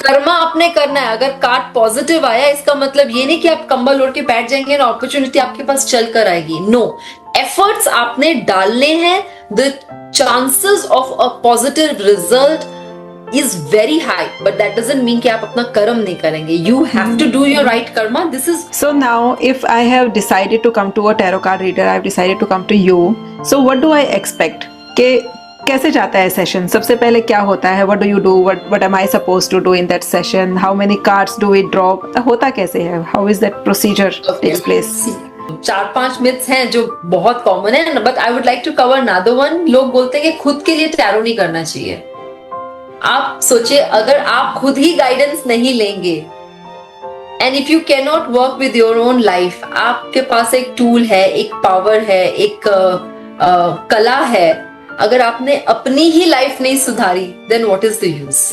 कर्मा आपने करना है। अगर कार्ड पॉजिटिव आया इसका मतलब ये नहीं कि आप कंबल ओढ़ के बैठ जाएंगे और अपॉर्चुनिटी आपके पास चल कर आएगी। नो, एफर्ट्स आपने डालने हैं। The chances of a positive result is very high, but that doesn't mean कि आप अपना कर्म नहीं करेंगे. You have to do your right karma. This is So now, if I have decided to come to a tarot card reader, I have decided to come to you. So what do I expect? कि कैसे जाता है session? सबसे पहले क्या होता है? What do you do? What am I supposed to do in that session? How many cards do we draw? होता कैसे है? How is that procedure takes place? 4-5 myths हैं जो बहुत कॉमन है, but I would like to cover another one. लोग बोलते हैं कि खुद के लिए टैरो नहीं करना चाहिए. आप सोचिए, अगर आप खुद ही गाइडेंस नहीं लेंगे, and if you can not work with your own life, आपके पास एक टूल है, एक पावर है, एक कला है, अगर आपने अपनी ही लाइफ नहीं सुधारी, then what is the use?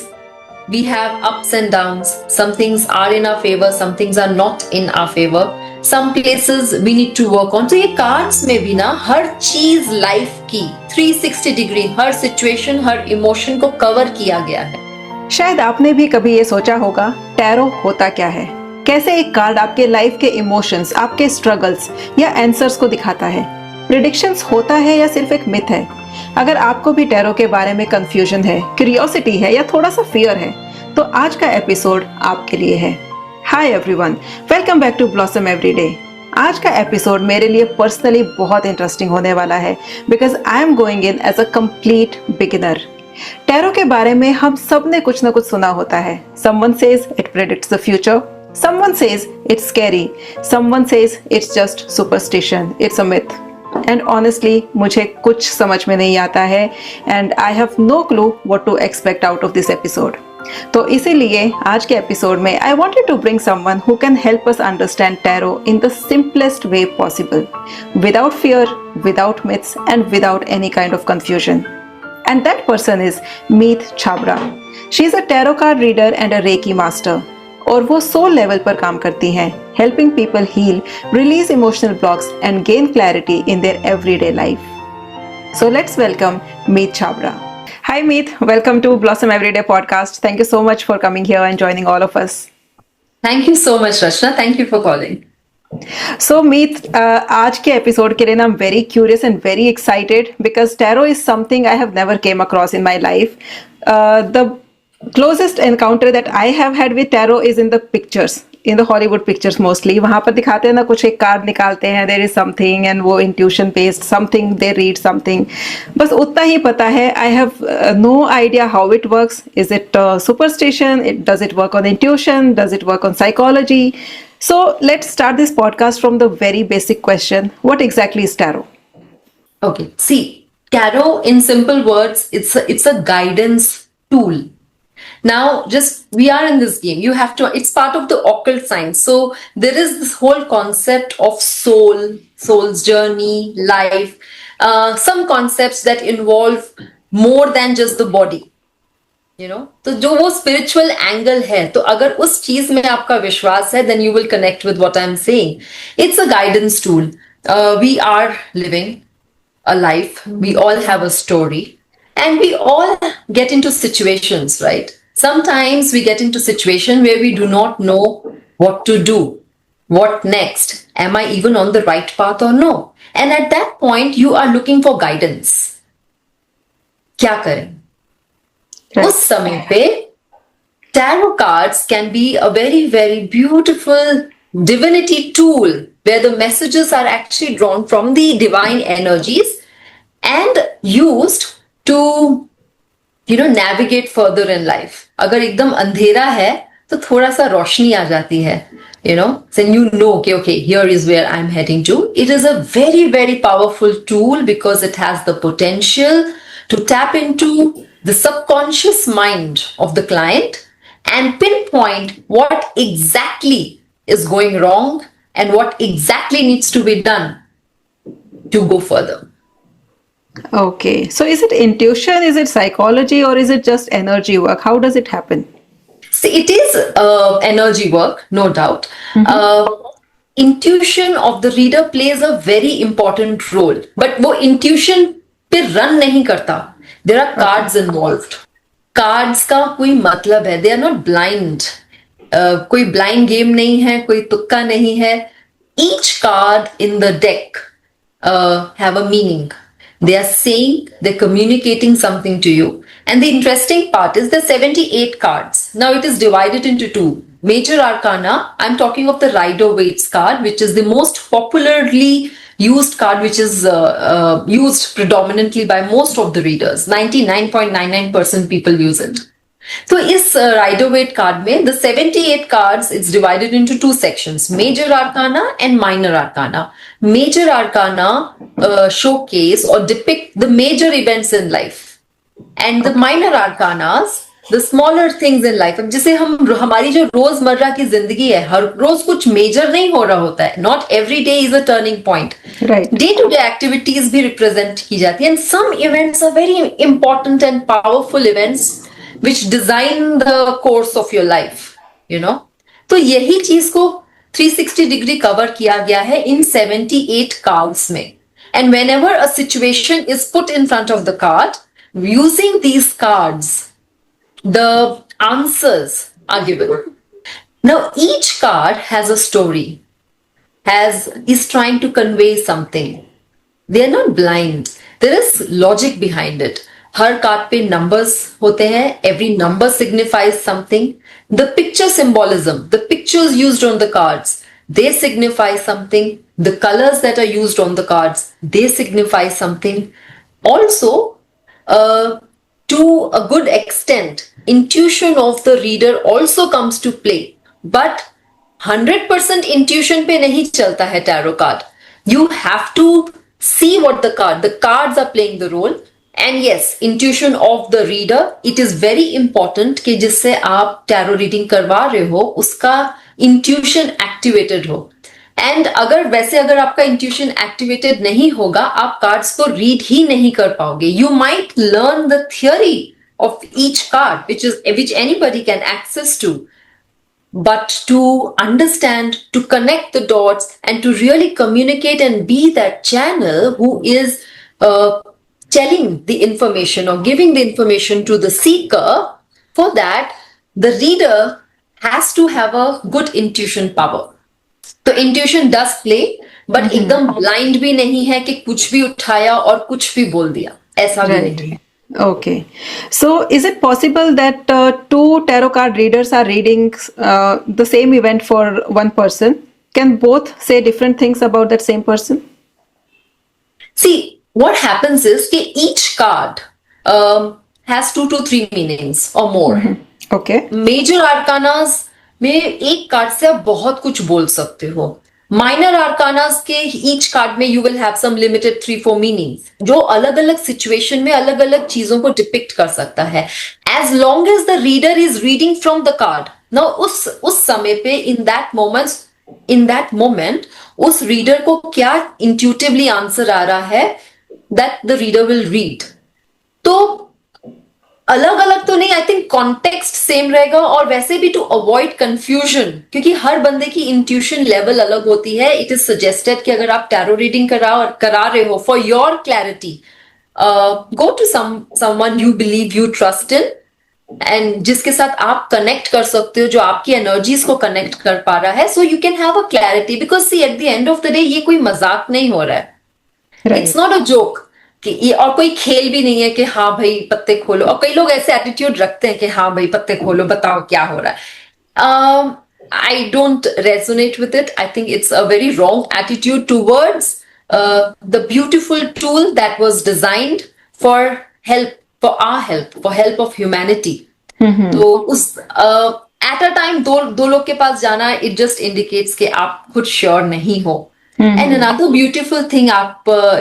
We have ups and downs. Some things are in our favour, some things are not in our favour. Some places we need to work on. तो ये cards में भी ना हर चीज life की 360 degree, हर situation, हर emotion को cover किया गया है. शायद आपने भी कभी ये सोचा होगा, टैरो होता क्या है? कैसे एक कार्ड आपके लाइफ के इमोशंस, आपके स्ट्रगल्स या आंसर्स को दिखाता है? प्रेडिक्शंस होता है या सिर्फ एक मिथ है? अगर आपको भी टैरो के बारे में कंफ्यूजन है, क्यूरियोसिटी है या थोड़ा सा फियर है, तो आज का एपिसोड आपके लिए है. Hi everyone, welcome back to Blossom Everyday. आज का एपिसोड मेरे लिए पर्सनली बहुत इंटरेस्टिंग होने वाला है because I am going in as a complete beginner. Tarot के बारे में हम सब ने कुछ ना कुछ सुना होता है. Someone says it predicts the future, someone says it's scary, someone says it's just superstition, it's a myth. And honestly मुझे कुछ समझ में नहीं आता है and I have no clue what to expect out of this episode. तो इसीलिए आज के एपिसोड में I wanted to bring someone who can help us understand tarot in the simplest way possible, without fear, without myths and without any kind of confusion. And that person is Meet Chhabra. She is a tarot card reader and a reiki master. और वो soul level पर काम करती हैं, helping people heal, release emotional blocks and gain clarity in their everyday life. So let's welcome Meet Chhabra. Hi Meet, welcome to Blossom Everyday podcast. Thank you so much for coming here and joining all of us. Thank you so much, Rachna. Thank you for calling. So Meet, आज के episode के लिए ना I'm very curious and very excited because tarot is something I have never came across in my life. The closest encounter that I have had with tarot is in the pictures. In the Hollywood pictures mostly. वहां पर दिखाते हैं ना, कुछ एक card निकालते हैं, there is something and वो intuition based something, they read something, बस उतना ही पता है. I have no idea how it works. Is it superstition? Does it work on intuition? Does it work on psychology? So let's start this podcast from the very basic question, what exactly is tarot? Okay, see, tarot in simple words, it's a guidance tool. Now, just we are in this game. You have to. It's part of the occult science. So there is this whole concept of soul's journey, life. Some concepts that involve more than just the body. You know. तो जो वो spiritual angle है, तो अगर उस चीज में आपका विश्वास है, then you will connect with what I'm saying. It's a guidance tool. We are living a life. We all have a story, and we all get into situations, right? Sometimes we get into a situation where we do not know what to do. What next? Am I even on the right path or no? And at that point, you are looking for guidance. क्या करें? उस समय पे tarot cards can be a very, very beautiful divinity tool where the messages are actually drawn from the divine energies and used to navigate further in life. अगर एकदम अंधेरा है तो थोड़ा सा रोशनी आ जाती है, then you know, okay, here is where I'm heading to. It is a very, very powerful tool because it has the potential to tap into the subconscious mind of the client and pinpoint what exactly is going wrong and what exactly needs to be done to go further. Okay, so is it intuition, is it psychology, or is it just energy work? How does it happen? See, it is energy work, no doubt. Intuition of the reader plays a very important role, but वो intuition पे run नहीं करता. There are cards involved. Cards का कोई मतलब है, they are not blind, कोई blind game नहीं है, कोई तुक्का नहीं है. Each card in the deck have a meaning. They are saying, they're communicating something to you. And the interesting part is the 78 cards. Now it is divided into two. Major Arcana, I'm talking of the Rider-Waite's card, which is the most popularly used card, which is used predominantly by most of the readers. 99.99% people use it. तो इस Rider Waite card में the 78 cards it's divided into two sections, major arcana and minor arcana. Major arcana showcase और depict the major events in life, and the minor arcanas the smaller things in life. जिसे हमारी जो रोजमर्रा की जिंदगी है, हर रोज कुछ मेजर नहीं हो रहा होता है, not every day is a turning point. Day to day activities भी रिप्रेजेंट की जाती है, and some events are very important and powerful events which design the course of your life, you know. तो यही चीज को 360 डिग्री कवर किया गया है इन 78 cards में. And whenever a situation is put in front of the card, using these cards, the answers are given. Now each card has a story, is trying to convey something. They are not blind. There is logic behind it. हर card पे numbers होते हैं, every number signifies something. The picture symbolism, the pictures used on the cards, they signify something. The colours that are used on the cards, they signify something. Also to a good extent, intuition of the reader also comes to play. But 100% intuition पे नहीं चलता है tarot card. You have to see what the cards are playing the role. And yes, intuition of the reader, it is very important कि जिससे आप tarot reading करवा रहे हो उसका इंट्यूशन एक्टिवेटेड हो. एंड अगर आपका इंट्यूशन एक्टिवेटेड नहीं होगा, आप कार्ड्स को रीड ही नहीं कर पाओगे. You might learn the theory of each card which anybody can access to, but to understand, to connect the dots and to really communicate and be that channel who is telling the information or giving the information to the seeker, for that the reader has to have a good intuition power. तो intuition does play, but एकदम blind भी नहीं है कि कुछ भी उठाया और कुछ भी बोल दिया, ऐसा भी नहीं है. Okay, so is it possible that two tarot card readers are reading the same event for one person? Can both say different things about that same person? See, what happens is कि each card has 2 to 3 meanings or more. Okay. Major arcanas में एक card से आप बहुत कुछ बोल सकते हो. Minor arcanas के each card में you will have some limited 3-4 meanings, जो अलग अलग सिचुएशन में अलग अलग चीजों को डिपिक्ट कर सकता है. As long as the reader is reading from the card, now उस समय पे in that moment उस रीडर को क्या इंट्यूटिवली आंसर आ रहा है, that the reader will read. तो अलग अलग तो नहीं, आई थिंक कॉन्टेक्स्ट सेम रहेगा. और वैसे भी टू अवॉइड कंफ्यूजन, क्योंकि हर बंदे की इंट्यूशन लेवल अलग होती है. इट इज सजेस्टेड कि अगर आप टैरो रीडिंग करा रहे हो for your clarity, go to someone you believe, you trust in, and जिसके साथ आप कनेक्ट कर सकते हो, जो आपकी एनर्जीज को कनेक्ट कर पा रहा है, so you can have a clarity. Because see at the end of the day ये कोई मजाक नहीं हो रहा है. इट्स नॉट अ जोक कि ये, और कोई खेल भी नहीं है कि हाँ भाई पत्ते खोलो. और कई लोग ऐसे एटीट्यूड रखते हैं कि हाँ भाई पत्ते खोलो, बताओ क्या हो रहा है. I don't resonate with it. I think it's a very wrong attitude towards the beautiful tool that was designed for help of humanity. तो उस at a time दो लोग के पास जाना, it just indicates कि आप खुद श्योर नहीं हो. And another beautiful thing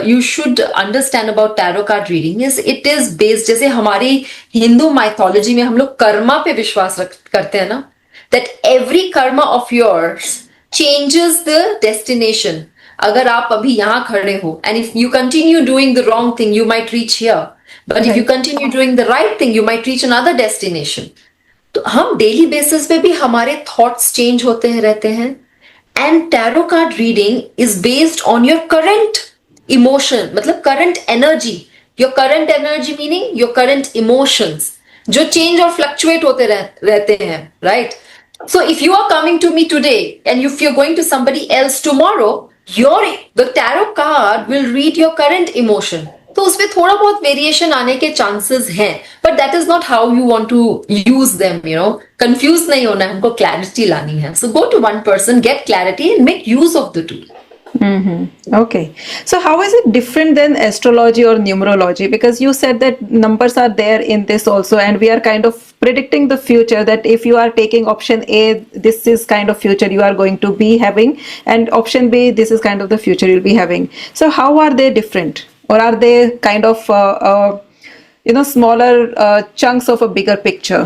you should understand about tarot card reading is it is based, जैसे हमारी हिंदू माइथोलॉजी में हम लोग कर्मा पे विश्वास करते हैं ना, that every karma of yours changes the destination. अगर आप अभी यहाँ खड़े हो and if you continue doing the wrong thing, you might reach here. But if you continue doing the right thing, you might reach another destination. तो हम daily basis पे भी हमारे थॉट्स चेंज होते रहते हैं. And tarot card reading is based on your current emotion, मतलब current energy. Your current energy meaning your current emotions. जो चेंज और फ्लक्चुएट होते रहते हैं, right? So if you are coming to me today and if you're going to somebody else tomorrow, the tarot card will read your current emotion. तो उसमें थोड़ा बहुत variation आने के चांसेस हैं, but that is not how you want to use them, confuse नहीं होना है, हमको क्लैरिटी लानी है. So go to one person, get clarity and make use of the tool. Okay. So how is it different than astrology or numerology? Because you said that numbers are there in this also, and we are kind of predicting the future, that if you are taking option A, this is kind of future you are going to be having, and option B, this is kind of the future you'll be having. So how are they different? Or are they kind of, smaller chunks of a bigger picture?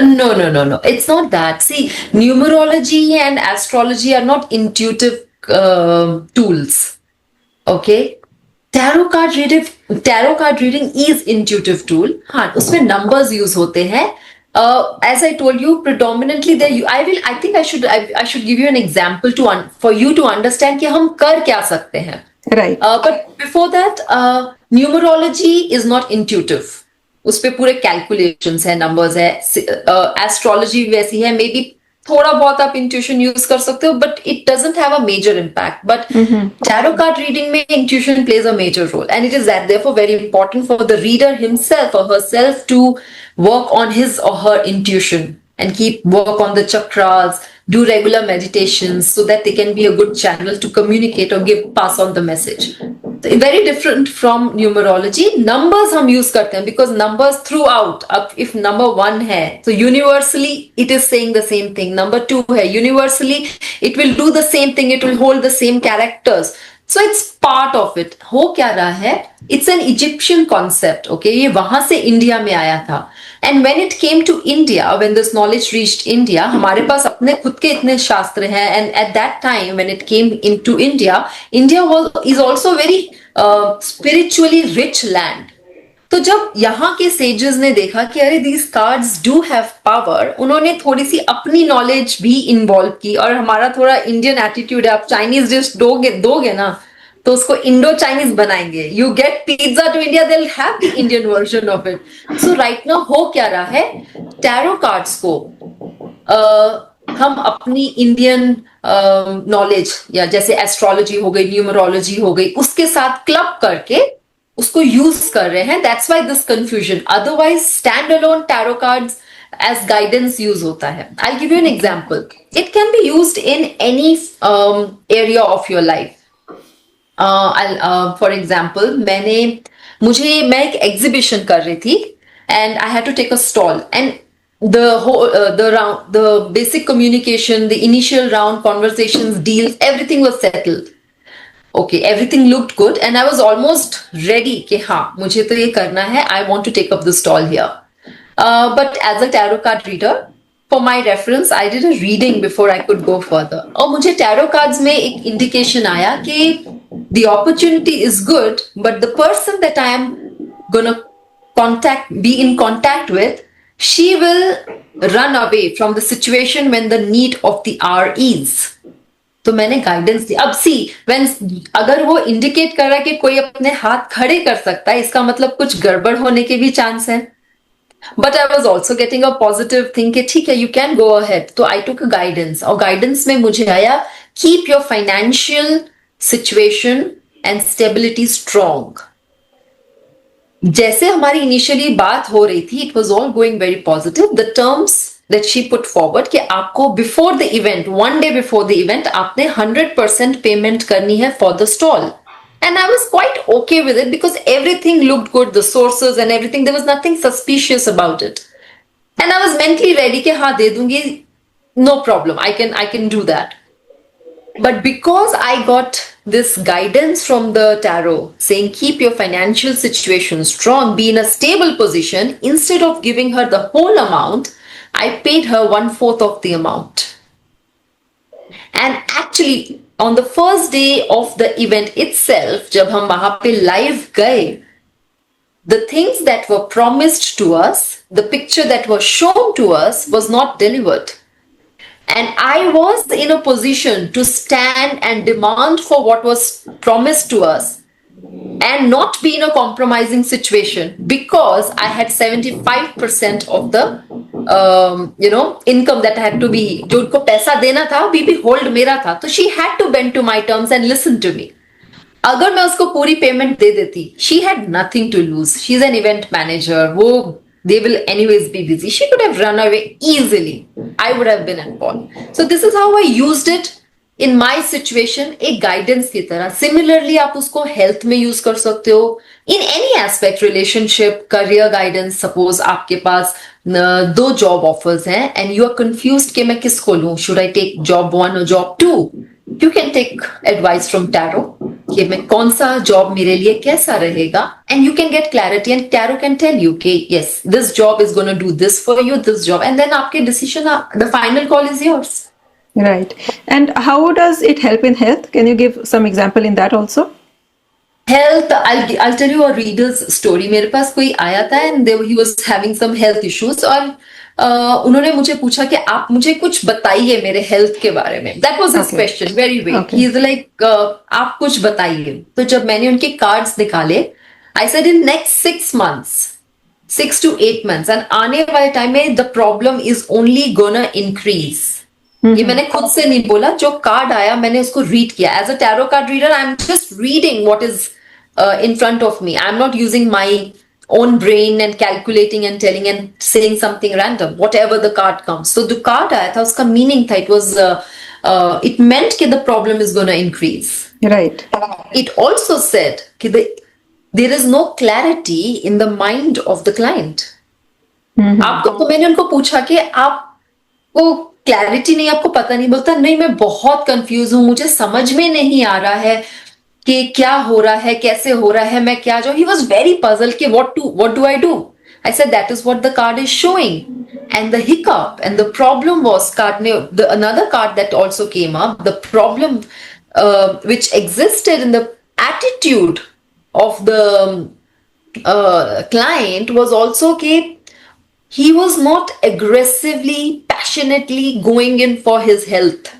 No. It's not that. See, numerology and astrology are not intuitive tools. Okay? Tarot card reading is intuitive tool. हाँ, उसमें numbers use होते हैं. As I told you, predominantly I think I should give you an example for you to understand कि हम कर क्या सकते हैं. Right. But before that, numerology is not intuitive. उस पे पूरे calculations है, numbers है. Astrology वैसी है, maybe थोड़ा बहुत आप intuition use कर सकते हो, but it doesn't have a major impact. But tarot card reading में intuition plays a major role, and it is therefore very important for the reader himself or herself to work on his or her intuition and work on the chakras, do regular meditations so that they can be a good channel to communicate or pass on the message. So, very different from numerology. Numbers हम use करते हैं because numbers throughout, if number 1 है, so universally it is saying the same thing. Number 2 है, universally it will do the same thing, it will hold the same characters. So it's part of it. हो क्या रहा है? It's an Egyptian concept, okay? ये वहां से India में आया था. And when it came to India, when this knowledge reached India, हमारे पास अपने खुद के इतने शास्त्र हैं. And at that time, when it came into India, is also very spiritually rich land. तो जब यहाँ के सेजेस ने देखा कि अरे these cards do have power, उन्होंने थोड़ी सी अपनी नॉलेज भी इन्वॉल्व की. और हमारा थोड़ा इंडियन एटीट्यूड है, आप चाइनीज डिश दोगे ना तो उसको इंडो चाइनीज बनाएंगे. You get pizza to India, they will have the Indian version of it. So right now हो क्या रहा है, टैरो कार्ड्स को हम अपनी इंडियन नॉलेज या जैसे एस्ट्रोलॉजी हो गई, न्यूमरोलॉजी हो गई, उसके साथ क्लब करके उसको यूज कर रहे हैं. That's why this confusion. Otherwise stand alone tarot cards as guidance use होता है. I give you an example. It can be used in any area of your life. For example मैं एक exhibition कर रही थी and I had to take a stall, and the basic communication, the initial round conversations, deals, everything was settled. Okay, everything looked good and I was almost ready कि हाँ मुझे तो ये करना है, I want to take up the stall here. But as a tarot card reader, for my reference, I did a reading before I could go further. और मुझे tarot cards में एक indication आया कि the opportunity is good, but the person that I am gonna be in contact with, she will run away from the situation when the need of the hour is. तो मैंने guidance दी. अब अगर वो indicate कर रहा है कि कोई अपने हाथ खड़े कर सकता है, इसका मतलब कुछ गड़बड़ होने के भी चांस है. But I was also getting a positive thing कि ठीक है, यू कैन गो अहेड. तो आई टुक अ गाइडेंस, और गाइडेंस में मुझे आया keep your financial situation and stability strong. जैसे हमारी इनिशियली बात हो रही थी, it was all going very positive. The terms that she put forward कि आपको before the event, 1 day before the event, आपने 100% पेमेंट करनी है for the stall. And I was quite okay with it because everything looked good, the sources and everything. There was nothing suspicious about it. And I was mentally ready कि हाँ दे दूंगी, no problem, I can do that. But because I got this guidance from the tarot saying keep your financial situation strong, be in a stable position, instead of giving her the whole amount, I paid her 1/4 of the amount. And actually on the first day of the event itself, जब हम वहां पे live गए, the things that were promised to us, the picture that was shown to us was not delivered. And I was in a position to stand and demand for what was promised to us. and not be in a compromising situation because I had 75% of the income that had to be, जो उनको पैसा देना था अभी भी hold मेरा था, तो she had to bend to my terms and listen to me. अगर मैं उसको पूरी पेमेंट दे देती, she had nothing to lose. She's an event manager. वो they will anyways be busy. She could have run away easily. I would have been at fault. So this is how I used it in my situation, एक guidance की तरह. Similarly, आप उसको health में use कर सकते हो. In any aspect, relationship, career guidance. Suppose आपके पास दो जॉब ऑफर्स हैं and you are confused कि मैं किसको लूं. Should I take job 1 or job 2? You can take advice from tarot कि मैं कौन सा जॉब मेरे लिए कैसा रहेगा, and you can get clarity and tarot can tell you कि yes, this job is going to do this for you, this job, and then आपके decision, the final call is yours. Right. And how does it help in health? Can you give some example in that also? Health, I'll tell you a reader's story. मेरे पास कोई आया था and he was having some health issues और उन्होंने मुझे पूछा कि आप मुझे कुछ बताइए मेरे हेल्थ के बारे में. That was his question, very vague. He is like आप कुछ बताइए. तो जब मैंने उनके कार्ड्स निकाले, I said in next 6 months, 6 to 8 months, and आने वाले टाइम में the problem is only gonna increase. ये मैंने खुद से नहीं बोला, जो कार्ड आया मैंने उसको रीड किया. As a tarot card reader I am just reading what is in front of me. I'm not using my own brain and calculating and telling and saying something random, whatever the card comes. So the card aaya tha, uska meaning tha, it was it meant that the problem is going to increase. Right. It also said that there is no clarity in the mind of the client. आपको, तो मैंने उनको पूछा कि आपको clarity नहीं, आपको पता नहीं. बोलता नहीं, मैं बहुत कंफ्यूज हूं, मुझे समझ में नहीं आ रहा है कि क्या हो रहा है, कैसे हो रहा है, मैं क्या जाऊं. He was very puzzled कि what do I do? I said that is what the card is showing. And the hiccup and the problem was another card that also came up. The problem which existed in the attitude of the client was also कि he was not aggressively, passionately going in for his health.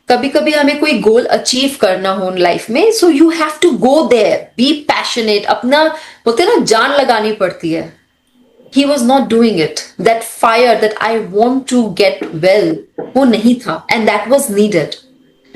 कभी कभी हमें कोई goal achieve करना हो life में, so you have to go there, be passionate, अपना बोलते हैं ना जान लगानी पड़ती है. He was not doing it. That fire that I want to get well, वो नहीं था, एंड दैट वॉज नीडेड.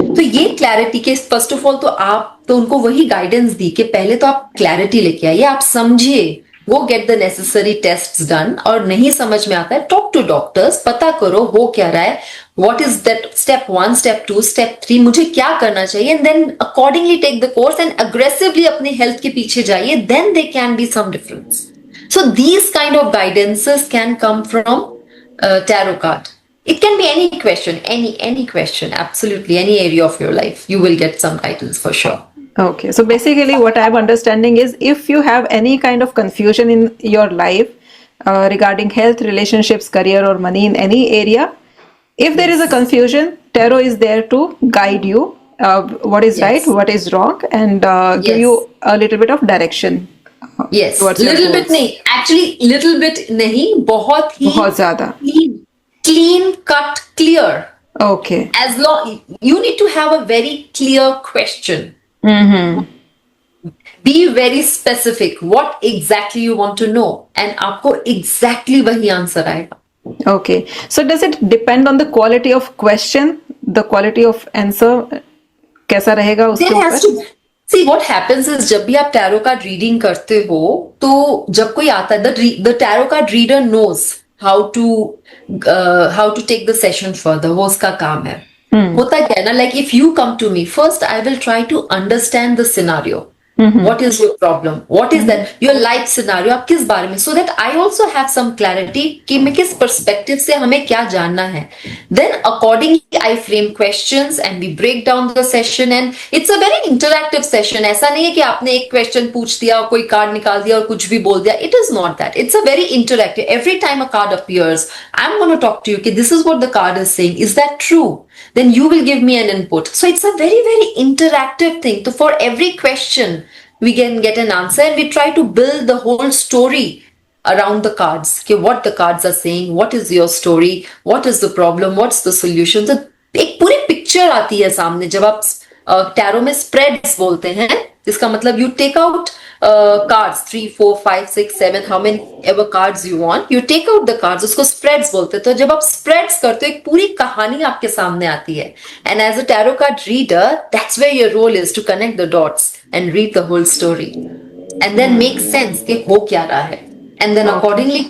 तो ये क्लैरिटी के फर्स्ट ऑफ ऑल तो आप तो उनको वही गाइडेंस दी कि पहले तो आप क्लैरिटी लेके आइए, आप समझिए, go get the necessary tests done. और नहीं समझ में आता है, talk to doctors, पता करो हो क्या रहा है, what is that step 1, step 2, step 3, मुझे क्या करना चाहिए, and then accordingly take the course and aggressively अपने health के पीछे जाइए, then there can be some difference. So these kind of guidances can come from tarot card. It can be any question, any question, absolutely any area of your life, you will get some guidance for sure. Okay, so basically what I'm understanding is if you have any kind of confusion in your life regarding health, relationships, career or money in any area, if there is a confusion, tarot is there to guide you what is right, what is wrong, and give you a little bit of direction. Yes, little bit नहीं, actually little bit नहीं, बहुत ज़्यादा clean cut, clear. Okay. As long you need to have a very clear question. Be very specific what exactly you want to know, and आपको exactly वही answer आएगा. Okay, so does it depend on the quality of question, the quality of answer कैसा रहेगा उसके ऊपर? See, what happens is जब भी आप टैरो कार्ड रीडिंग करते हो, तो जब कोई आता है, the tarot card reader knows how to take the session further. वो उसका काम है. होता क्या है ना, like if you come to me first, I will try to understand the scenario. What is your problem? What is that your life scenario? आप किस बारे में, so that I also have some clarity कि मैं किस perspective से हमें क्या जानना है. Then accordingly I frame questions and we break down the session, and it's a very interactive session. ऐसा नहीं है कि आपने एक question पूछ दिया और कोई कार्ड निकाल दिया और कुछ भी बोल दिया. It is not that. It's a very interactive. Every time a card appears, I'm going to talk to you कि this is what the card is saying. Is that true? Then you will give me an input. So it's a very, very interactive thing. So for every question, we can get an answer, and we try to build the whole story around the cards. Okay, what the cards are saying, what is your story, what is the problem, what's the solution. So एक पूरी picture आती है सामने जब आप tarot में spreads बोलते हैं. जिसका मतलब you take out cards 3 4 5 6 7 how many ever cards you want, you take out the cards, उसको spreads बोलते हैं। तो जब आप spreads करते हो एक पूरी कहानी आपके सामने आती है, and as a tarot card reader that's where your role is to connect the dots and read the whole story and then make sense कि हो क्या रहा है, and then accordingly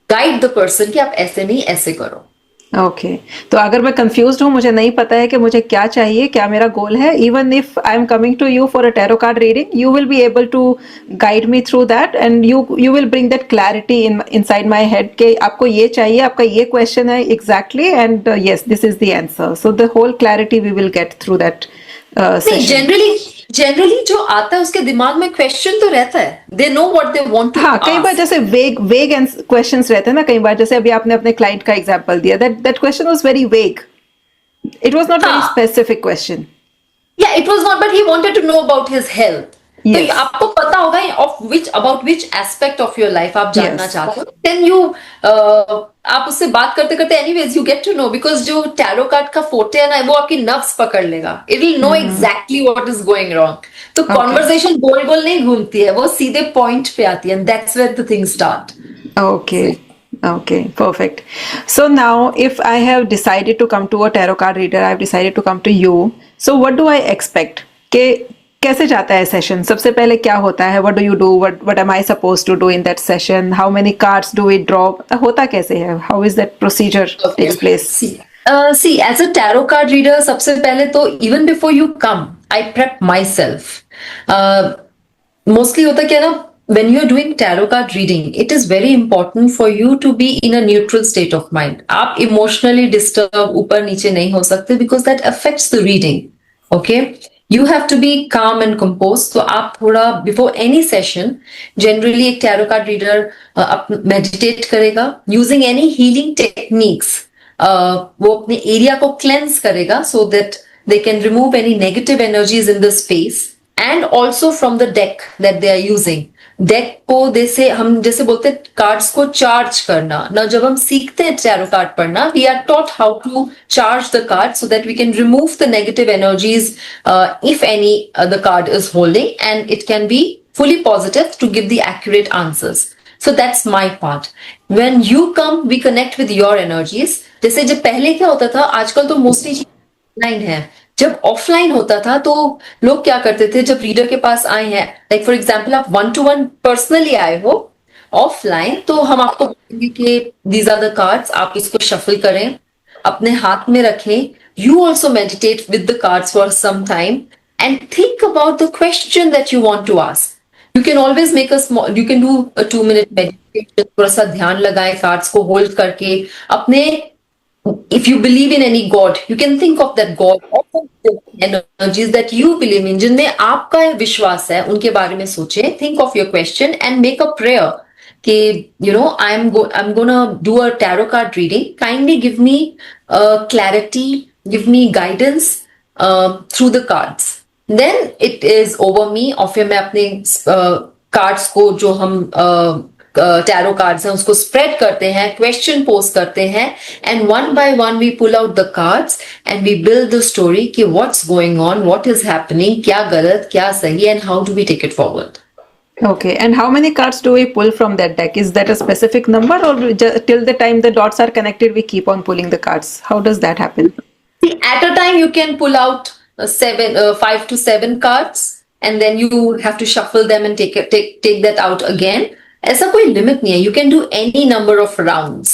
guide the person कि आप ऐसे नहीं ऐसे करो। ओके तो अगर मैं कंफ्यूज्ड हूँ, मुझे नहीं पता है कि मुझे क्या चाहिए, क्या मेरा गोल है, even if I am coming to you for a tarot card reading, you will be able to guide me through that and you will bring that clarity inside my head कि आपको ये चाहिए, आपका ये question है exactly, and yes this is the answer. So the whole clarity we will get through that नहीं, generally जो आता है उसके दिमाग में क्वेश्चन तो रहता है, they know what they want to. हाँ, कई बार जैसे वेग क्वेश्चंस रहते हैं ना, कई बार जैसे अभी आपने अपने क्लाइंट का एग्जांपल दिया, that question was very vague, it was not very specific question. Yeah, it was not, but he wanted to know about his health. Yes. तो आपको पता होगा about which aspect of your life आप जानना Yes. चाहते हो, then you आप उससे बात करते करते anyways you get to know, because जो टैरो कार्ड का फोटे है ना वो आपकी नर्व्स पकड़ लेगा, it will know exactly what is going wrong। तो conversation गोल गोल नहीं घूमती है, वो सीधे पॉइंट पे आती है, and that's where the things start। Okay, perfect. So now if I have decided to come to a tarot card reader, I have decided to come to you, so what do I expect? के कैसे जाता है session? सबसे पहले क्या होता है? What do you do? What am I supposed to do in that session? How many cards do we draw? होता कैसे है? How is that procedure takes place? See, as a tarot card reader, सबसे पहले तो even before you come, I prep myself. Mostly होता क्या ना, when you're doing tarot card reading, it is very important for you to be in a neutral state of mind. आप emotionally disturbed ऊपर नीचे नहीं हो सकते, because that affects the reading. Okay? You have to be calm and composed. तो आप थोड़ा before any session, generally एक tarot card reader meditate करेगा using any healing techniques. वो अपने area को cleanse करेगा so that they can remove any negative energies in the space, and also from the deck that they are using. Deck को हम जैसे बोलते हैं कार्ड्स को चार्ज करना ना, जब हम सीखते हैं टैरो कार्ड पढ़ना, we are taught how to charge the card so that we can remove the negative energies if any the card is holding, and it can be fully positive to give the accurate answers. So that's my part. When you come, we connect with your energies. जैसे जब पहले क्या होता था, आजकल तो mostly online है, जब ऑफलाइन होता था तो लोग क्या करते थे, जब रीडर के पास आए हैं, लाइक फॉर एग्जाम्पल आप 1-to-1 पर्सनली आए हो ऑफलाइन, तो हम आपको बोलेंगे कि दीज आर द कार्ड्स, आप इसको शफल करें, अपने हाथ में रखें, you also meditate with the cards for some time and think about the question that you want to ask. You can always make a small, you can do a 2-minute meditation, थोड़ा सा ध्यान लगाएं cards को hold करके अपने, if you believe in any god, you can think of that god or energies that you believe in, जिनमें आपका विश्वास है, उनके बारे में सोचें, think of your question and make a prayer कि you know I'm gonna do a tarot card reading, kindly give me clarity, give me guidance through the cards. Then it is over me, और फिर मैं अपने cards को जो हम tarot cards हैं उसको स्प्रेड करते हैं, क्वेश्चन पोस्ट करते हैं, and one by one we pull out the cards and we build the story कि what's going on, what is happening, क्या गलत क्या सही, and how do we take it forward. Okay, and how many cards do we pull from that deck? Is that a specific number, or till the time the dots are connected we keep on pulling the cards? How does that happen? See, at a time you can pull out 5 to 7 cards, and then you have to shuffle them and take that out again. ऐसा कोई limit नहीं है, you can do any number of rounds.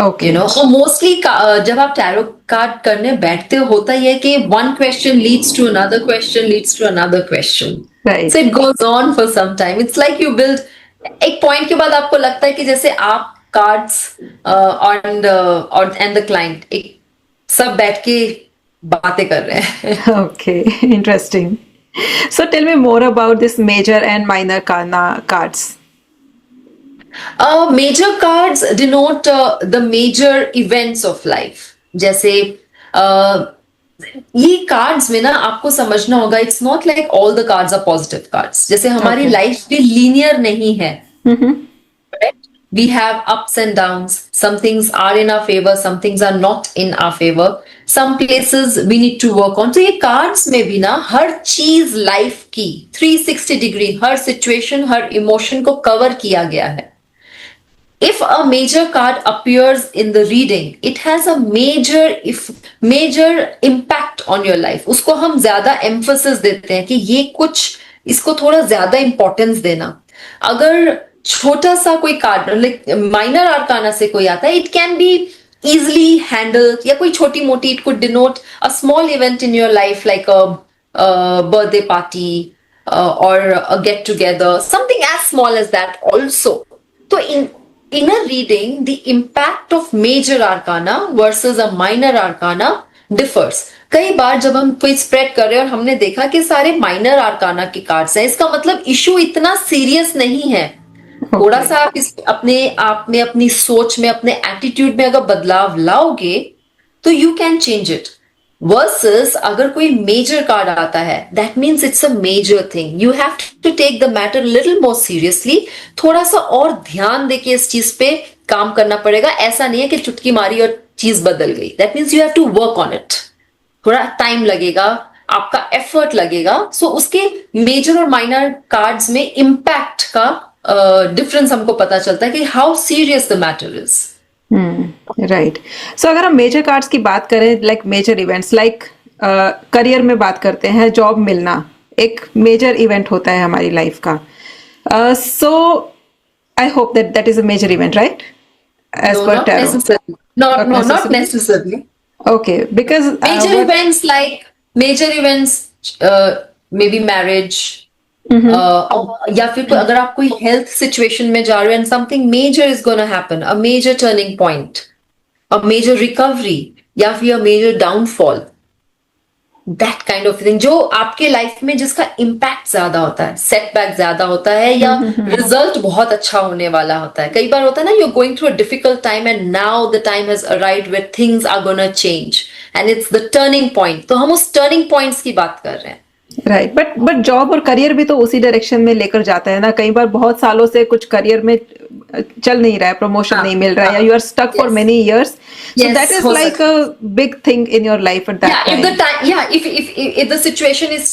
Okay. You know, so mostly जब आप tarot card करने बैठते हो, होता ही है कि one question leads to another question leads to another question. Right. So it goes on for some time. It's like you build, एक point के बाद आपको लगता है कि जैसे आप cards and the client एक सब बैठ के बातें कर रहे हैं। Okay, interesting. So tell me more about this major and minor cards. Major cards denote the major events of life. जैसे ये कार्ड्स में ना आपको समझना होगा, it's not like all the cards are positive cards. जैसे हमारी लाइफ भी लीनियर नहीं है, we have ups and downs. Some things are in our favor, some things are not in our favor. Some places we need to work on. तो ये cards में भी ना हर चीज लाइफ की 360 डिग्री, हर सिचुएशन, हर इमोशन को कवर किया गया है. If a major card appears in the reading, it has a major impact on your life. उसको हम ज्यादा emphasis देते हैं कि ये कुछ, इसको थोड़ा ज्यादा importance देना. अगर छोटा सा कोई कार्ड, लाइक माइनर आर्काना से कोई आता है, it can B easily handled, या कोई छोटी मोटी, it could denote a small event in your life like a birthday party or a get together, something as small as that also. So in a reading, the impact of major arcana versus a minor arcana differs. कई बार जब हम कोई spread कर रहे हैं और हमने देखा कि सारे माइनर आर्काना के कार्ड्स हैं, इसका मतलब इशू इतना सीरियस नहीं है. थोड़ा सा आप अपने आप में, अपनी सोच में, अपने एटीट्यूड में अगर बदलाव लाओगे तो you can change it. Versus अगर कोई मेजर कार्ड आता है, that means it's a major thing. You have to take the matter little more seriously. थोड़ा सा और ध्यान देके इस चीज पे काम करना पड़ेगा. ऐसा नहीं है कि चुटकी मारी और चीज बदल गई. That means you have to work on it. थोड़ा टाइम लगेगा, आपका एफर्ट लगेगा. सो उसके मेजर और माइनर कार्ड्स में इम्पैक्ट का डिफरेंस हमको पता चलता है कि how serious the matter is. Right. So अगर हम मेजर कार्ड्स की बात करें, like major events, like career में बात करते हैं, जॉब मिलना एक मेजर इवेंट होता है हमारी लाइफ का. So I hope that that is a major event, right? As per tarot. Not necessarily. Okay, because Major events like major events, maybe marriage, या फिर अगर आप कोई हेल्थ सिचुएशन में जा रहे हो and something major is gonna happen, a major turning point, a major recovery, या फिर a major downfall, that kind of thing, जो आपके लाइफ में जिसका इम्पैक्ट ज्यादा होता है, सेटबैक ज्यादा होता है, या रिजल्ट बहुत अच्छा होने वाला होता है. कई बार होता है ना, you are going through a difficult time and now the time has arrived where things are gonna change and it's the turning point. तो हम उस टर्निंग पॉइंट्स की बात कर रहे हैं. राइट. बट जॉब और करियर भी तो उसी डायरेक्शन में लेकर जाता है ना. कई बार बहुत सालों से कुछ करियर में चल नहीं रहा है, प्रमोशन नहीं मिल रहा है, या you are stuck for many years. So that is like a big thing in your life at that time. if the situation is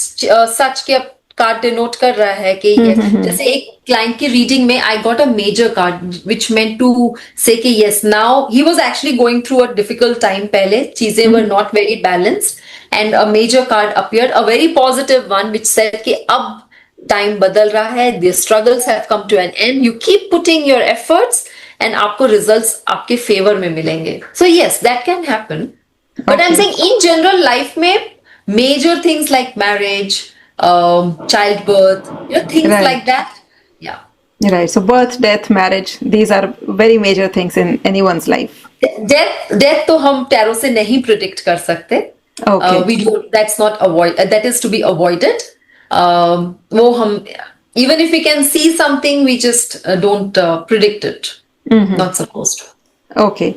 such कि कार्ड डिनोट कर रहा है कि जैसे एक क्लाइंट की रीडिंग में I got a major card which meant to say कि yes, now he was actually going through a difficult time. पहले चीजें were not very balanced and a major card appeared, a very positive one which said कि अब time बदल रहा है, the struggles have come to an end, you keep putting your efforts and आपको results आपके favour में मिलेंगे. So yes, that can happen. But I am saying in general life में major things like marriage, childbirth, things Right. like that. Yeah. Right. So birth, death, marriage, these are very major things in anyone's life. Death तो हम tarot से नहीं predict कर सकते. Okay. We do. That's not that is to be avoided. वो हम, even if we can see something, we just don't predict it. Not supposed to. Okay.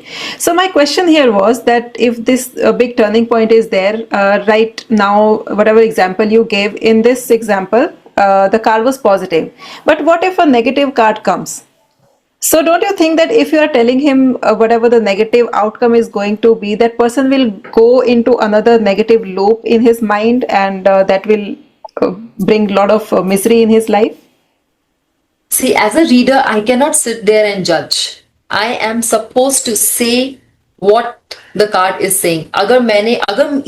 So my question here was that if this big turning point is there, right now, whatever example you gave, in this example, the card was positive. But what if a negative card comes? So don't you think that if you are telling him whatever the negative outcome is going to be, that person will go into another negative loop in his mind, and that will bring a lot of misery in his life? See, as a reader, I cannot sit there and judge. I am supposed to say what the card is saying.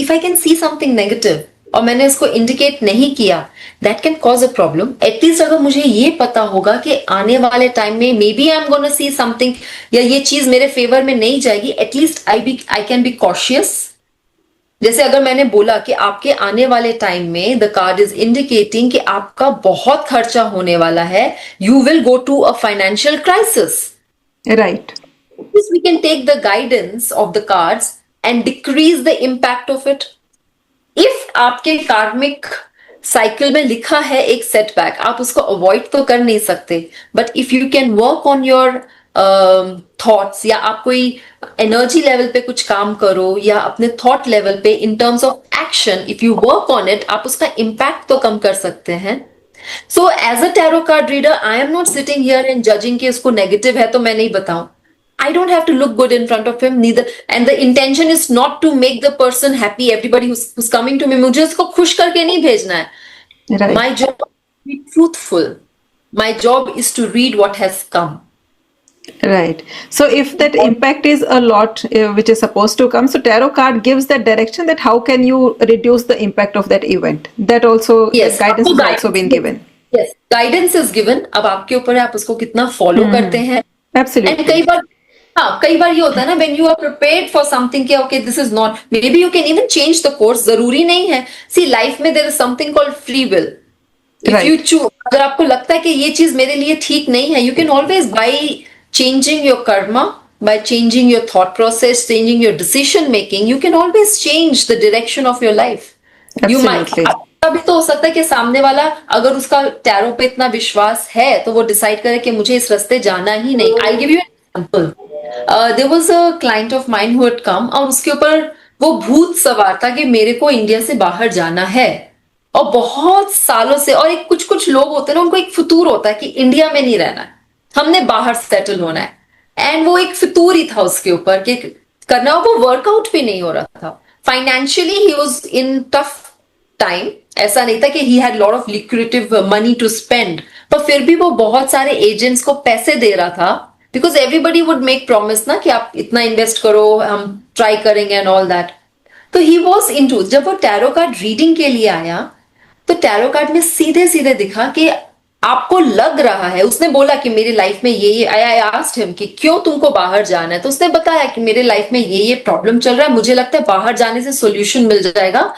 if I can see something negative और मैंने इसको indicate नहीं किया, that can cause a problem. At least अगर मुझे ये पता होगा कि आने वाले टाइम में maybe I'm gonna see something, या ये चीज मेरे फेवर में नहीं जाएगी, at least I can be cautious. जैसे अगर मैंने बोला कि आपके आने वाले टाइम में द कार्ड इज इंडिकेटिंग कि आपका बहुत खर्चा होने वाला है, you will go to a financial crisis. Right. We can take the guidance of the cards and decrease the impact of it. If आपके कार्मिक साइकिल में लिखा है एक सेटबैक, आप उसको अवॉइड तो कर नहीं सकते, but if you can work on your thoughts, या आप कोई एनर्जी लेवल पे कुछ काम करो, या अपने थॉट लेवल पे in terms of action, if you work on it, आप उसका इम्पैक्ट तो कम कर सकते हैं. So as a tarot card reader, I am not sitting here and judging कि इसको negative है तो मैं नहीं बताऊं. I don't have to look good in front of him neither. And the intention is not to make the person happy. Everybody who's coming to me, मुझे उसको खुश करके नहीं भेजना है. Right. My job is to be truthful. My job is to read what has come. Right. So if that impact is a lot, which is supposed to come, so tarot card gives that direction that how can you reduce the impact of that event. That also, Yes, guidance आपको has also been given. Yes, guidance is given. अब आपके ऊपर है आप उसको कितना follow करते हैं. And Absolutely. कई बार ये होता है ना, when you are prepared for something कि okay this is not, maybe you can even change the course. जरूरी नहीं है. See, life में there is something called free will. If Right. you choose, अगर आपको लगता है कि ये चीज मेरे लिए ठीक नहीं है, you can always by changing your karma, by changing your thought process, changing your decision making, you can always change the direction of your life. You might. Absolutely. अभी तो हो सकता है कि सामने वाला अगर उसका टैरो पे इतना विश्वास है तो वो डिसाइड करे कि मुझे इस रास्ते जाना ही नहीं. I give you an example. There was a client of mine who had come और उसके ऊपर वो भूत सवार था कि मेरे को इंडिया से बाहर जाना है और बहुत सालों से. और एक कुछ लोग होते हैं ना, उनको एक फितूर होता है कि इंडिया में नहीं रहना है, हमने बाहर सेटल होना है. एंड वो एक फितूर ही था उसके ऊपर कि करना, वो वर्कआउट भी नहीं हो रहा था. Financially he was in tough time. ऐसा नहीं था कि he had lot of liquidative money to spend, पर फिर भी वो बहुत सारे एजेंट्स को पैसे दे रहा था because everybody would make promise ना कि आप इतना इन्वेस्ट करो, हम ट्राई करेंगे एंड ऑल दैट. तो ही वॉज इनटू. जब वो टैरो कार्ड रीडिंग के लिए आया तो टैरो कार्ड में सीधे सीधे दिखा कि आपको लग रहा है, उसने बोला कि मेरी लाइफ में ये आई आस्क्ड हिम कि क्यों तुमको बाहर जाना है, तो उसने बताया कि मेरे लाइफ में ये प्रॉब्लम चल रहा है, मुझे लगता है बाहर जाने से सोल्यूशन मिल जाएगा,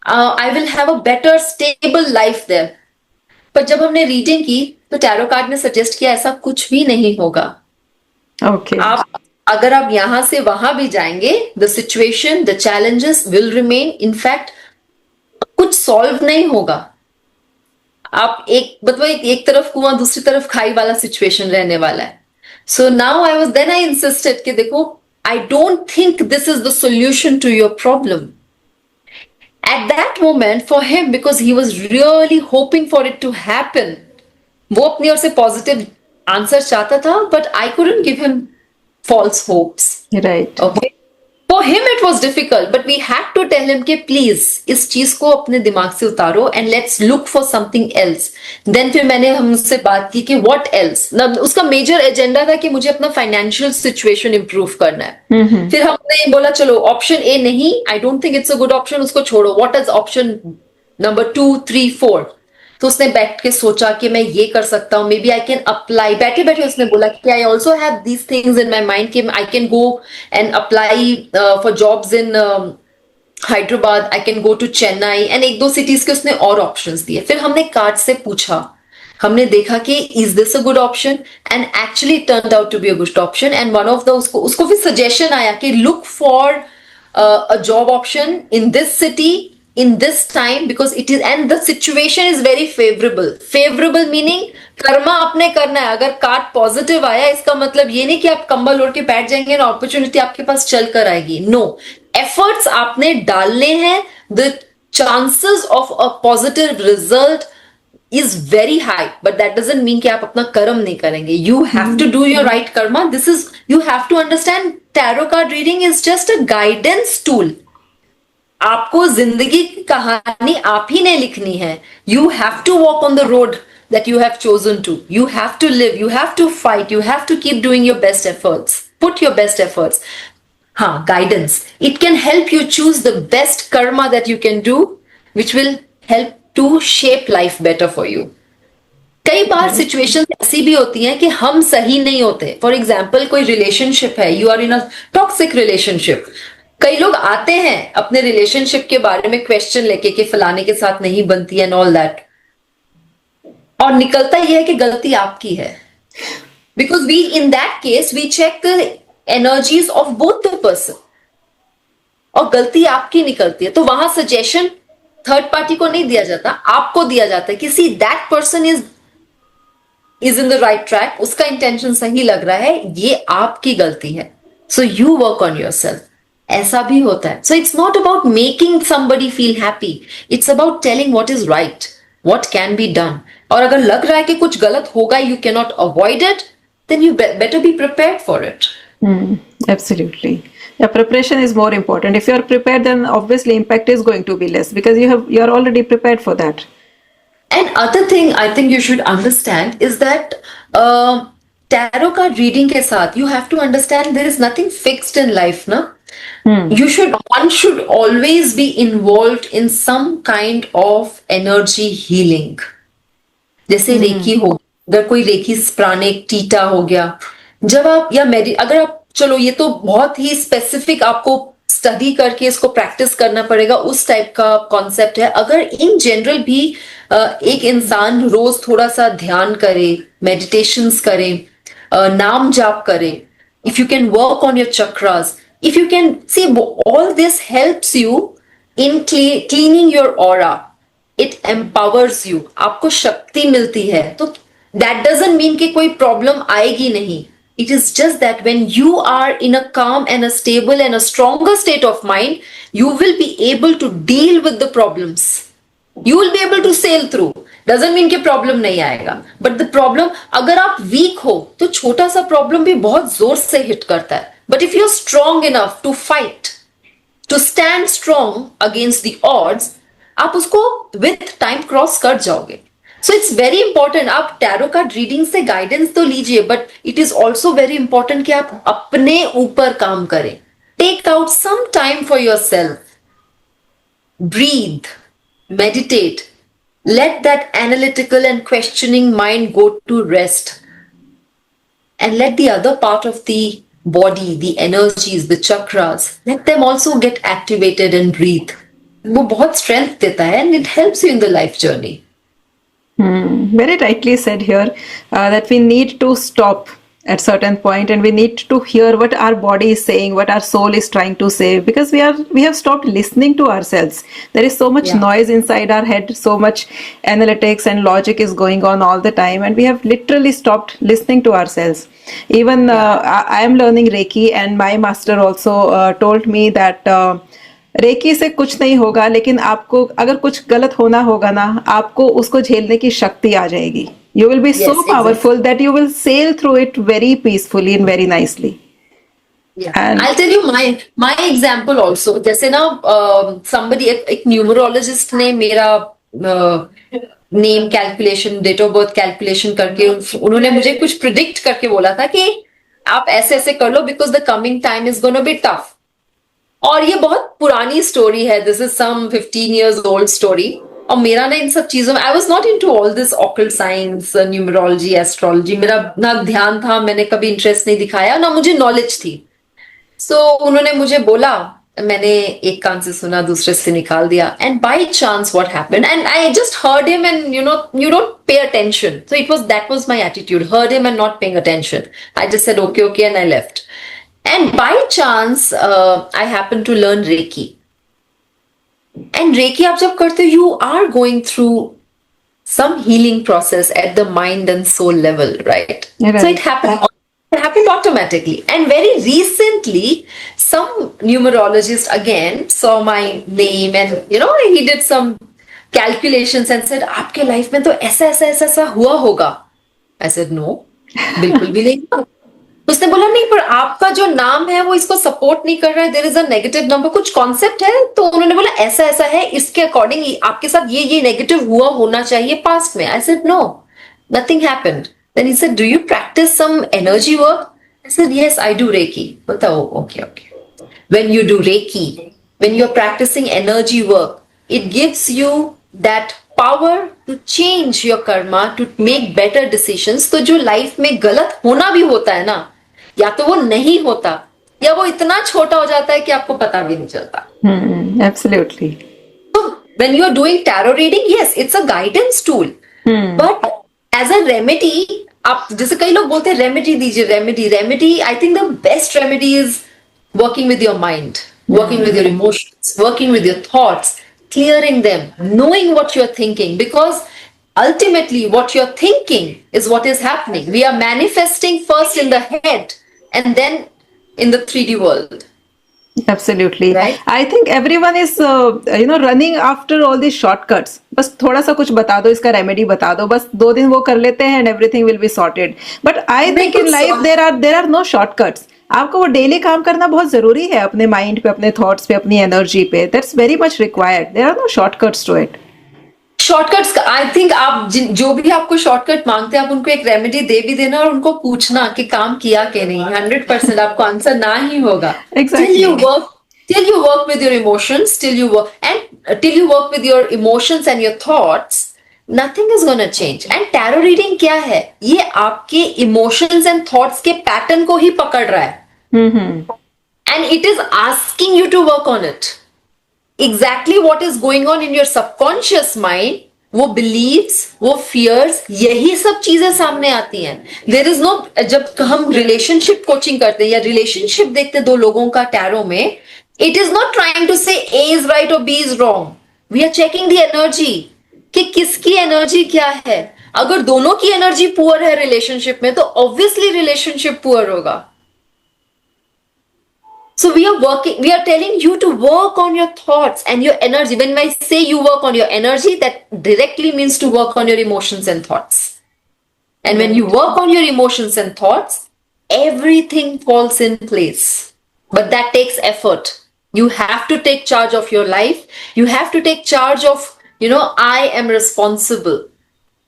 I will have a better stable life there. पर जब हमने रीडिंग की तो टैरो कार्ड ने सजेस्ट किया ऐसा कुछ भी नहीं होगा. Okay. अगर आप यहां से वहां भी जाएंगे, the situation, the challenges will remain. In fact कुछ सॉल्व नहीं होगा. आप एक तरफ कुआं दूसरी तरफ खाई वाला सिचुएशन रहने वाला है. सो नाउ आई इंसिस्टेड कि देखो, I don't think this is the solution to your problem. At that moment for him, because he was really hoping for it to happen, वो अपनी ओर से पॉजिटिव आंसर चाहता था, but I couldn't give him false hopes. Right. Okay. For him it was difficult, but we had to tell him कि please इस चीज को अपने दिमाग से उतारो and let's look for something else. Then फिर मैंने हमसे बात की कि what else. उसका मेजर एजेंडा था कि मुझे अपना फाइनेंशियल सिचुएशन इंप्रूव करना है. फिर हमने बोला चलो ऑप्शन ए नहीं, आई don't think it's a good option, उसको छोड़ो. What is option number 2, 3, 4. तो उसने बैठ के सोचा कि मैं ये कर सकता हूँ, maybe I can apply. बैठे बैठे उसने बोला कि I also have these things in my mind कि I can go and apply for jobs in Hyderabad, I can go to Chennai and 1-2 cities के उसने और ऑप्शंस दिए. फिर हमने कार्ड से पूछा, हमने देखा कि is this a good option, and actually turned out to be a good option. And one of the उसको फिर सजेशन आया कि look for a job option in this city in this time because it is, and the situation is very favorable meaning Karma आपने करना है. अगर card positive आया इसका मतलब ये नहीं कि आप कंबल ओढ़ के बैठ जाएंगे और अपॉर्चुनिटी आपके पास चल कर आएगी. नो, एफर्ट्स आपने डालने हैं. The chances of a positive result is very high, but that doesn't mean कि आप अपना कर्म नहीं करेंगे. You have to do your right karma. This is, you have to understand, tarot card reading is just a guidance tool. आपको जिंदगी की कहानी आप ही ने लिखनी है. You have to walk on the road that you have chosen to. You have to live. You have to fight. You have to keep doing your best efforts. Put your best efforts. हाँ, guidance. It can help you choose the best karma that you can do, which will help to shape life better for you. कई बार situation ऐसी भी होती हैं कि हम सही नहीं होते. फॉर एग्जाम्पल कोई रिलेशनशिप है, you are in a toxic relationship. कई लोग आते हैं अपने रिलेशनशिप के बारे में क्वेश्चन लेके कि फलाने के साथ नहीं बनती एंड ऑल दैट, और निकलता यह है कि गलती आपकी है. Because we in that case we check the energies of both the person, और गलती आपकी निकलती है. तो वहां सजेशन थर्ड पार्टी को नहीं दिया जाता, आपको दिया जाता है कि see that person is in the right track, उसका इंटेंशन सही लग रहा है, ये आपकी गलती है. So you work on yourself. ऐसा भी होता है. So it's not about making somebody feel happy, it's about telling what is right, what can be done. और अगर लग रहा है कि कुछ गलत होगा, you cannot avoid it, then you better be prepared for it. Absolutely. Yeah, preparation is more important. If you are prepared, then obviously impact is going to be less because you are already prepared for that. And other thing I think you should understand is that tarot card reading के साथ you have to understand there is nothing fixed in life, na? One should always be involved in some kind of energy healing. जैसे recce हो, अगर कोई recce प्राणिक theta हो गया, जब आप या अगर आप, चलो ये तो बहुत ही स्पेसिफिक आपको स्टडी करके इसको प्रैक्टिस करना पड़ेगा, उस टाइप का कॉन्सेप्ट है. अगर इन जनरल भी एक इंसान रोज थोड़ा सा ध्यान करे, मेडिटेशंस करे, नाम जाप करे, if you can work on your chakras, if you can see, all this helps you in cleaning your aura. It empowers you, आपको शक्ति मिलती है. तो दैट डजंट मीन कि कोई प्रॉब्लम आएगी नहीं. It is just that when you are in a calm and a stable and a stronger state of mind, you will be able to deal with the problems. You will be able to sail through. Doesn't mean कि problem नहीं आएगा. But the problem, अगर आप weak हो, तो छोटा सा problem भी बहुत जोर से hit करता है. But if you're strong enough to fight, to stand strong against the odds, आप उसको with time cross कर जाओगे. So it's very important. आप टैरो कार्ड रीडिंग से गाइडेंस तो लीजिए, but it is also very important कि आप अपने ऊपर काम करें. Take out some time for yourself, breathe, meditate, let that analytical and questioning mind go to rest, and let the other part of the body, the energies, the chakras, let them also get activated and breathe. वो बहुत strength देता है and it helps you in the life journey. Very rightly said here that we need to stop at certain point and we need to hear what our body is saying, what our soul is trying to say, because we have stopped listening to ourselves. There is so much noise inside our head, so much analytics and logic is going on all the time, and we have literally stopped listening to ourselves. Even I am learning Reiki, and my master also told me that reiki से कुछ नहीं होगा, लेकिन आपको अगर कुछ गलत होना होगा ना, आपको उसको झेलने की शक्ति आ जाएगी. You will be so powerful that you will sail through it very peacefully and very nicely. Yeah. And I'll tell you my example also. जैसे ना somebody, एक न्यूमरोलॉजिस्ट ने मेरा name calculation, date of birth calculation करके उन्होंने मुझे कुछ predict करके बोला था कि आप ऐसे ऐसे कर लो because the coming time is gonna be tough. और ये बहुत पुरानी स्टोरी है. This is some 15 years old story. और मेरा ना इन सब चीजों में, I was not into all this occult science, numerology, astrology, मेरा ना ध्यान था, मैंने कभी इंटरेस्ट नहीं दिखाया, ना मुझे नॉलेज थी. सो उन्होंने मुझे बोला, मैंने एक कान से सुना, दूसरे से निकाल दिया, and by chance what happened, and I just heard him, and you don't pay attention. So that was my attitude, heard him and not paying attention. I just said okay okay and I left. And by chance, I happened to learn Reiki. And Reiki, आप जब करते हो, you are going through some healing process at the mind and soul level, right? Right. So it happened automatically. And very recently, some numerologist again saw my name, and he did some calculations and said, आपके life में तो ऐसा ऐसा ऐसा ऐसा हुआ होगा. I said no, बिल्कुल भी नहीं. उसने बोला नहीं, पर आपका जो नाम है वो इसको सपोर्ट नहीं कर रहा है, there is a negative number, कुछ कॉन्सेप्ट है. तो उन्होंने बोला ऐसा ऐसा है, इसके अकॉर्डिंग आपके साथ ये नेगेटिव हुआ होना चाहिए पास्ट में. I said no, nothing happened. Then he said, do you practise some energy work? I said yes, I do reiki. बताओ, okay okay. When you do reiki, when you are practising energy work, it gives you that power to change your karma, to make better decisions. तो जो life में गलत होना भी होता है ना, या तो वो नहीं होता, या वो इतना छोटा हो जाता है कि आपको पता भी नहीं चलता. Absolutely. So when you are doing tarot reading, yes, it's a guidance tool. But as a remedy, आप जैसे कई लोग बोलते हैं रेमेडी दीजिए, remedy. I think the best remedy is working with your mind, working with your emotions, working with your thoughts, clearing them, knowing what you're thinking, because ultimately what you're thinking is what is happening. We are manifesting first in the head and then in the 3D world. Absolutely. Right. I think everyone is, running after all these shortcuts. बस थोड़ा सा कुछ बता दो, इसका remedy बता दो, बस 2 दिन वो कर लेते हैं and everything will be sorted. But I think in बिल्कुल life there are no shortcuts. आपको वो डेली काम करना बहुत जरूरी है, अपने माइंड पे, अपने थॉट्स पे, अपनी एनर्जी पे. That's very much required. There are no shortcuts to it. Shortcuts I think आप जो भी आपको शॉर्टकट मांगते हैं आप उनको एक रेमेडी दे भी देना और उनको पूछना कि काम किया कि नहीं. 100% आपको आंसर ना ही होगा. Exactly. Till you work with your emotions, till you work with your emotions and your thoughts, nothing is gonna change. And tarot reading क्या है? ये आपके emotions and thoughts के pattern को ही पकड़ रहा है. And it is asking you to work on it. Exactly what is going on in your subconscious mind, वो beliefs, वो fears, यही सब चीजें सामने आती हैं. There is no, जब हम relationship coaching करते हैं या relationship देखते हैं दो लोगों का tarot में, it is not trying to say A is right or B is wrong. We are checking the energy कि किसकी energy क्या है. अगर दोनों की energy poor है relationship में तो obviously relationship poor होगा. So we are telling you to work on your thoughts and your energy. When I say you work on your energy, that directly means to work on your emotions and thoughts. And when you work on your emotions and thoughts, everything falls in place. But that takes effort. You have to take charge of your life. You have to take charge of, I am responsible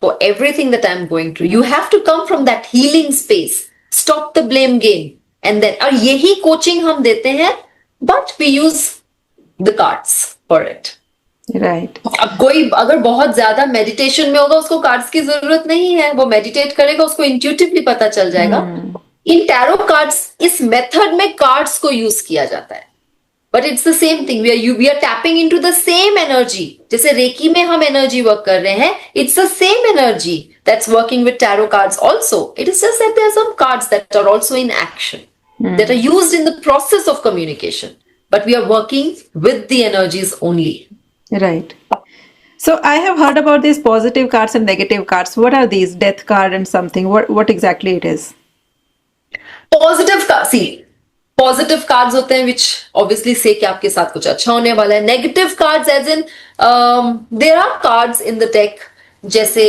for everything that I'm going through. You have to come from that healing space. Stop the blame game. And then, और यही coaching हम देते हैं, but we use the cards for it. Right. अब कोई अगर बहुत ज्यादा मेडिटेशन में होगा उसको कार्ड्स की जरूरत नहीं है, वो मेडिटेट करेगा उसको इंट्यूटिवली पता चल जाएगा. इन टैरो कार्ड्स इस मेथड में कार्ड्स को यूज किया जाता है, but it's the same thing. We are tapping into the same energy. जैसे रेकी में हम एनर्जी वर्क कर रहे हैं, it's the same energy that's working with tarot cards also. It is just that there are some cards that are also in action, that are used in the process of communication. But we are working with the energies only. Right. So I have heard about these positive cards and negative cards. What are these? Death card and something. What exactly it is? Positive cards होते हैं which obviously say कि आपके साथ कुछ अच्छा होने वाला है. Negative cards as in there are cards in the deck जैसे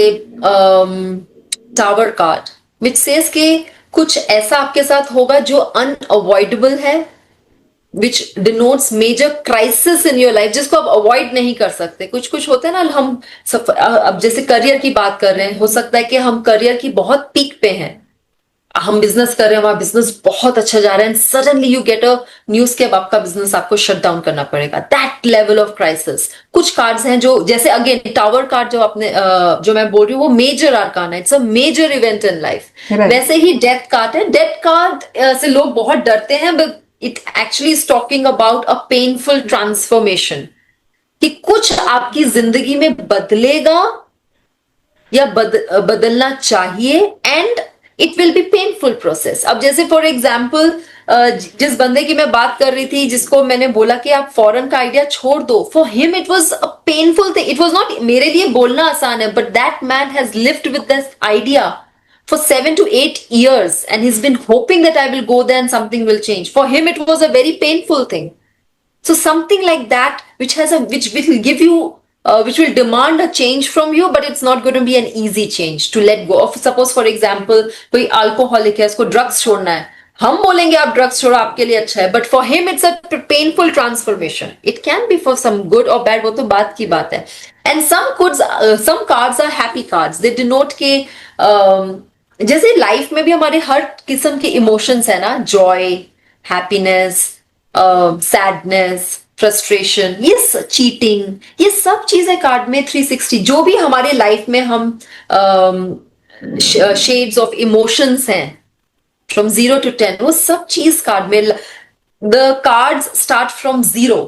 Tower card which says कि कुछ ऐसा आपके साथ होगा जो unavoidable है, which denotes major crisis in your life जिसको आप avoid नहीं कर सकते. कुछ होते हैं ना, हम अब जैसे करियर की बात कर रहे हैं, हो सकता है कि हम करियर की बहुत पीक पे हैं, हम बिजनेस कर रहे हैं, हमारा बिजनेस बहुत अच्छा जा रहा है, and suddenly you get a news के अब आपका बिजनेस आपको शट डाउन करना पड़ेगा. That level of crisis. कुछ कार्ड्स हैं जो जैसे अगेन टावर कार्ड जो आपने जो मैं बोल रही हूँ वो मेजर आर्काना है, it's a major event in life. वैसे ही डेथ कार्ड है. डेथ कार्ड से लोग बहुत डरते हैं, but it actually is talking about a painful transformation, कि कुछ आपकी जिंदगी में बदलेगा या बदलना चाहिए, and it will be painful process. अब जैसे फॉर एग्जाम्पल जिस बंदे की मैं बात कर रही थी, जिसको मैंने बोला कि आप फॉरेन का आइडिया छोड़ दो, for him it was a painful thing. It was not, मेरे लिए बोलना आसान है, but that man has lived with this idea for 7 to 8 years and he's been hoping that I will go there and something will change. For him it was a very painful thing. So something like that which will give you which will demand a change from you, but it's not going to be an easy change to let go of. Suppose for example कोई alcoholic है, उसको drugs छोड़ना है, हम बोलेंगे आप drugs छोड़ो आपके लिए अच्छा है, but for him it's a painful transformation. It can be for some good or bad, वो तो बात की बात है. And some cards are happy cards. They denote के जैसे लाइफ में भी हमारे हर किस्म के इमोशंस है ना, जॉय, हैप्पीनेस, सैडनेस, फ्रस्ट्रेशन, ये चीटिंग, ये सब चीजें कार्ड में 360 जो भी हमारे लाइफ में हम शेड्स ऑफ इमोशंस हैं फ्रॉम 0 to 10, वो सब चीज कार्ड में. The cards start from 0.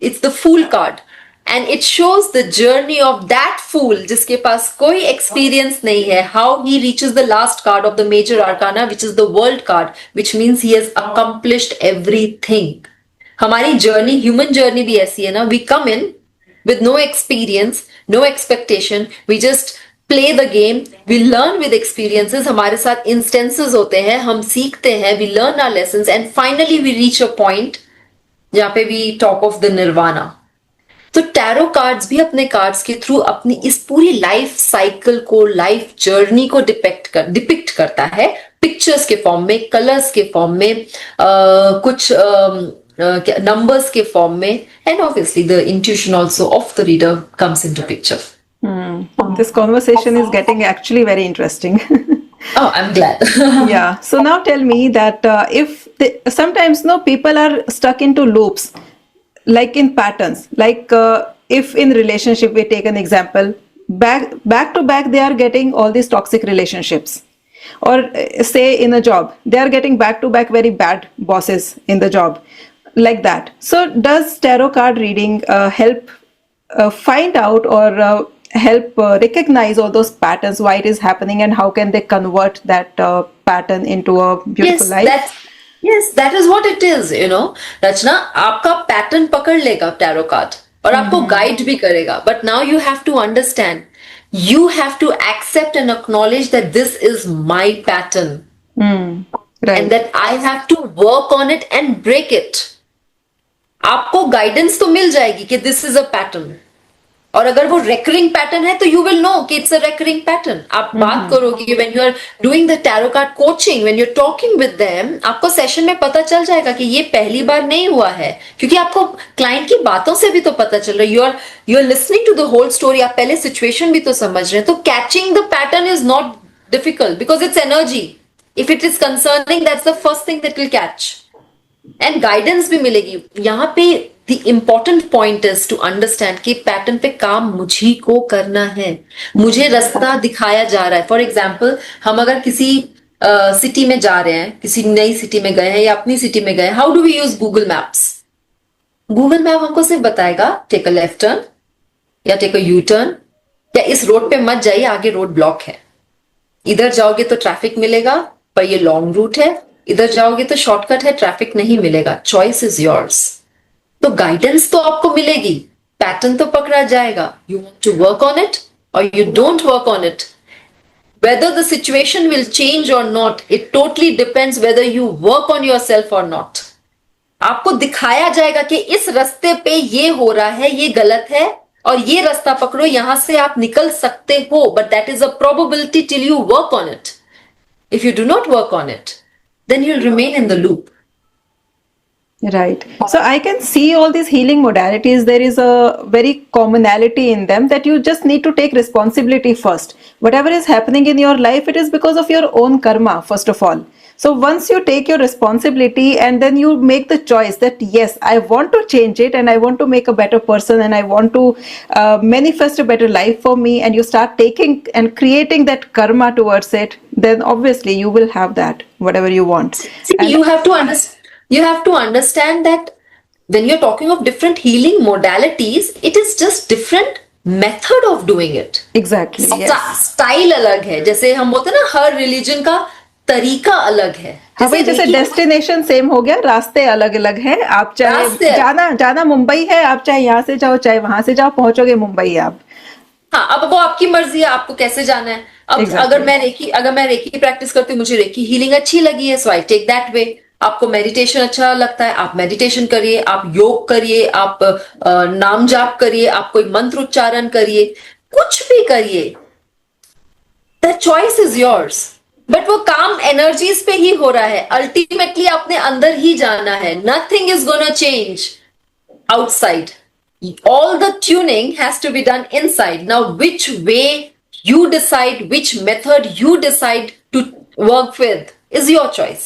It's the fool card and it shows the journey of that fool जिसके पास कोई experience नहीं है, how he reaches the last card of the major arcana, which is the world card, which means he has accomplished everything. हमारी journey, human journey भी ऐसी है ना, we come in with no experience, no expectation, we just play the game, we learn with experiences. हमारे साथ instances होते हैं, हम सीखते हैं, we learn our lessons, and finally we reach a point जहाँ पे we talk of the nirvana. तो टैरो कार्ड्स भी अपने कार्ड्स के थ्रू अपनी इस पूरी लाइफ साइकिल को, लाइफ जर्नी को डिपिक्ट करता है, पिक्चर्स के फॉर्म में, कलर्स के फॉर्म में, कुछ नंबर्स के फॉर्म में, and obviously the intuition also of the reader comes into picture. This conversation is getting actually very interesting. Oh, I'm glad. Yeah. So now tell me that sometimes no people are stuck into loops, like in patterns. Like if in relationship we take an example, back to back they are getting all these toxic relationships, or say in a job they are getting back to back very bad bosses in the job, like that. So does tarot card reading help find out or help recognize all those patterns, why it is happening, and how can they convert that pattern into a beautiful life? That is what it is, you know. रचना आपका pattern पकड़ लेगा tarot card और आपको guide भी करेगा, but now you have to understand, you have to accept and acknowledge that this is my pattern and that I have to work on it and break it. आपको guidance तो मिल जाएगी कि this is a pattern, और अगर वो recurring pattern है तो यू विल नो कि इट्स अ रेकरिंग पैटर्न। आप बात करोगे when you are doing the tarot card coaching, when you are talking with them, आपको सेशन में पता चल जाएगा कि ये पहली बार नहीं हुआ है, क्योंकि आपको क्लाइंट की बातों से भी तो पता चल रहा है, you are listening to the whole story, आप पहले सिचुएशन भी तो समझ रहे हैं। तो catching the pattern is not difficult because it's energy. If it is concerning, that's the first thing that will catch, and guidance भी मिलेगी। यहाँ पे the important point is to understand कि पैटर्न पे काम मुझी को करना है, मुझे रास्ता दिखाया जा रहा है। फॉर एग्जाम्पल, हम अगर किसी सिटी में जा रहे हैं, किसी नई सिटी में गए हैं या अपनी सिटी में गए, how do we use Google Maps? Google map हमको सिर्फ बताएगा टेक अ लेफ्ट टर्न या टेक अ यू टर्न, या इस रोड पे मत जाइए, आगे रोड ब्लॉक है, इधर जाओगे तो ट्रैफिक मिलेगा पर ये लॉन्ग रूट है, इधर जाओगे तो शॉर्टकट है, ट्रैफिक नहीं मिलेगा। Choice is yours. तो गाइडेंस तो आपको मिलेगी, पैटर्न तो पकड़ा जाएगा। You want to work on it और you don't work on it, whether the situation will change or not, it totally depends whether you work on yourself or not. आपको दिखाया जाएगा कि इस रास्ते पे ये हो रहा है, ये गलत है, और ये रास्ता पकड़ो, यहां से आप निकल सकते हो, but that is a probability till you work on it. If you do not work on it, then you'll remain in the loop. Right. So I can see all these healing modalities. There is a very commonality in them that you just need to take responsibility first. Whatever is happening in your life, it is because of your own karma, first of all. So once you take your responsibility and then you make the choice that yes, I want to change it and I want to make a better person and I want to manifest a better life for me, and you start taking and creating that karma towards it, then obviously you will have that, whatever you want. See, you have to understand that when you're talking of different healing modalities, it is just different method of doing it. Exactly. Yes. Style अलग है, जैसे हम बोलते हैं ना, हर religion का तरीका अलग है। जैसे डेस्टिनेशन सेम हो गया, रास्ते अलग अलग हैं। आप चाहे जाना मुंबई है, आप चाहे यहाँ से जाओ चाहे वहां से जाओ, पहुंचोगे मुंबई आप। हाँ, अब वो आपकी मर्जी है, आपको कैसे जाना है। अब exactly. अगर मैं रेकी प्रैक्टिस करती हूँ, मुझे रेकी हीलिंग अच्छी लगी है, सो आई टेक दैट वे। आपको मेडिटेशन अच्छा लगता है, आप मेडिटेशन करिए, आप योग करिए, आप नाम जाप करिए, आप कोई मंत्र उच्चारण करिए, कुछ भी करिए, the choice is yours. But वो काम एनर्जीज पे ही हो रहा है, अल्टीमेटली अपने अंदर ही जाना है। Nothing is gonna change outside, all the tuning has to be done inside. Now which way you decide, which method you decide to work with is your choice.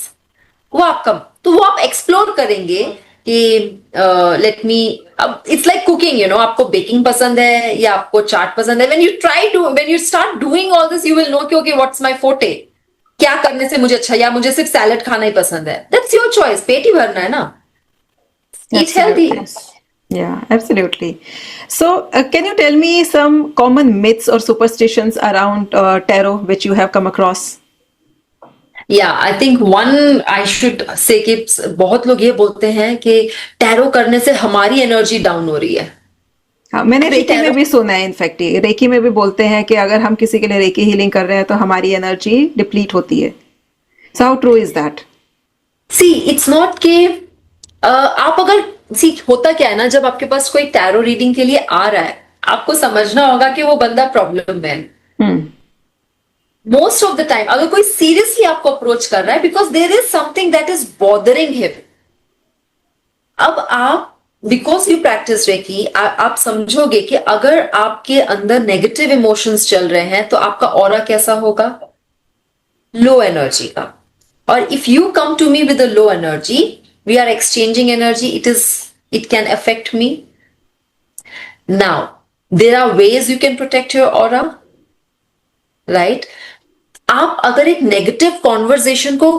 वो आपका, तो वो आप एक्सप्लोर करेंगे कि let me, it's like cooking, you know, आपको baking पसंद है या आपको चाट पसंद है, when you start doing all this, you will know कि okay, what's my forte, क्या करने से मुझे अच्छा, या मुझे सिर्फ सैलड खाना ही पसंद है, that's your choice, पेट ही भरना है ना, eat healthy. Yeah, absolutely. So, can you tell me some common myths or superstitions around tarot which you have come across? Yeah, I think one I should say कि बहुत लोग ये बोलते हैं कि टैरो करने से हमारी एनर्जी डाउन हो रही है। हाँ, मैंने रेकी में भी सुना है, इनफैक्ट रेकी में भी बोलते हैं कि अगर हम किसी के लिए रेकी हीलिंग कर रहे हैं तो हमारी एनर्जी डिप्लीट होती है। So how true is that? See, it's not कि आप अगर सी होता क्या है ना, जब आपके पास कोई टैरो रीडिंग के लिए आ रहा है, आपको समझना होगा कि वो बंदा प्रॉब्लम में है। हम्म मोस्ट ऑफ द टाइम अगर कोई सीरियसली आपको अप्रोच कर रहा है, because there is something that is bothering him. अब आप, बिकॉज यू प्रैक्टिस रेकी, आप समझोगे कि अगर आपके अंदर नेगेटिव इमोशंस चल रहे हैं तो आपका ऑरा कैसा होगा, लो एनर्जी का। और if you come to me with a low energy, we are exchanging energy, it can affect me. Now there are ways you can protect your aura, right. आप अगर एक नेगेटिव कॉन्वर्जेशन को,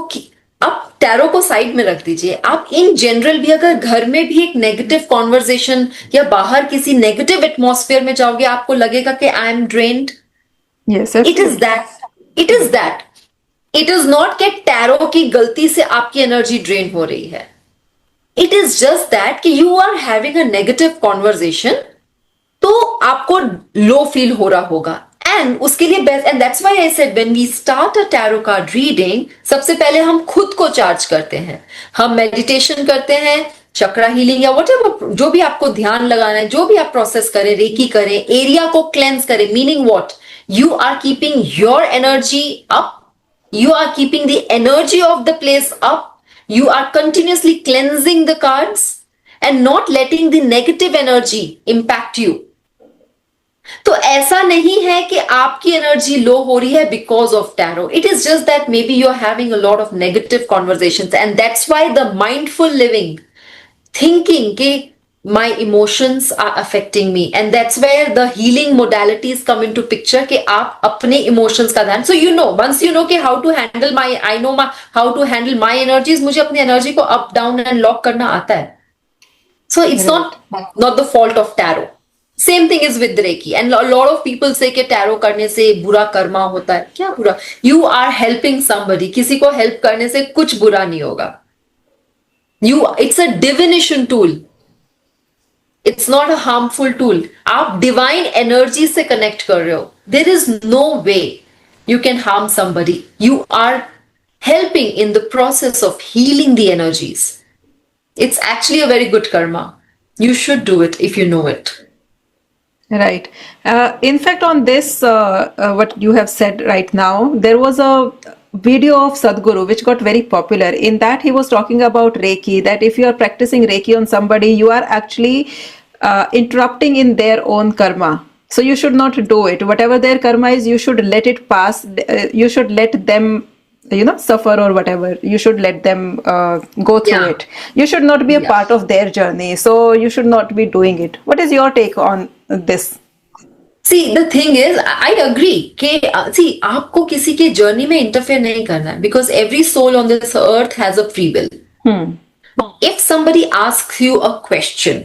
आप tarot को side में रख दीजिए, आप इन जनरल भी अगर घर में भी एक नेगेटिव कॉन्वर्जेशन या बाहर किसी नेगेटिव एटमॉस्फेयर में जाओगे, आपको लगेगा कि I am drained. Yes it is that it is not कि टैरो की गलती से आपकी एनर्जी ड्रेन हो रही है। इट इज जस्ट दैट कि you are having a negative conversation, तो आपको लो फील हो रहा होगा। एंड उसके लिए best, and that's why I said when we start a tarot card reading, सबसे पहले हम खुद को चार्ज करते हैं। हम मेडिटेशन करते हैं, चक्रा हीलिंग या व्हाटएवर, जो भी आपको ध्यान लगाना है, जो भी आप प्रोसेस करें, रेकी करें, एरिया को क्लेंस करें। Meaning what, you are keeping your energy up, you are keeping the energy of the place up, you are continuously cleansing the cards and not letting the negative energy impact you. तो ऐसा नहीं है कि आपकी energy low हो रही है because of tarot, it is just that maybe you are having a lot of negative conversations, and that's why the mindful living, thinking के my emotions are affecting me, and that's where the healing modalities come into picture कि आप अपने emotions का ध्यान, so you know, once you know कि how to handle my, I know how to handle my energies, मुझे अपनी energy को up down and lock करना आता है। so it's not the fault of tarot. Same thing is with reiki, and a lot of people say कि tarot करने से बुरा कर्मा होता है। क्या बुरा, you are helping somebody, किसी को help करने से कुछ बुरा नहीं होगा। It's a divination tool, it's not a harmful tool. आप डिवाइन एनर्जी से कनेक्ट कर रहे हो, there is no way you can harm somebody, you are helping in the process of healing the energies. It's actually a very good karma, you should do it if you know it. Right. In fact, on this, what you have said right now, there was a video of Sadhguru which got very popular. In that, he was talking about Reiki, that if you are practicing Reiki on somebody, you are actually interrupting in their own karma. So you should not do it. Whatever their karma is, you should let it pass. You should let them, suffer or whatever. You should let them go through Yeah. it. You should not be a part of their journey. So you should not be doing it. What is your take on this? See, the thing is, I agree कि see, आपको किसी के journey में interfere नहीं करना है, because every soul on this earth has a free will. If somebody asks you a question,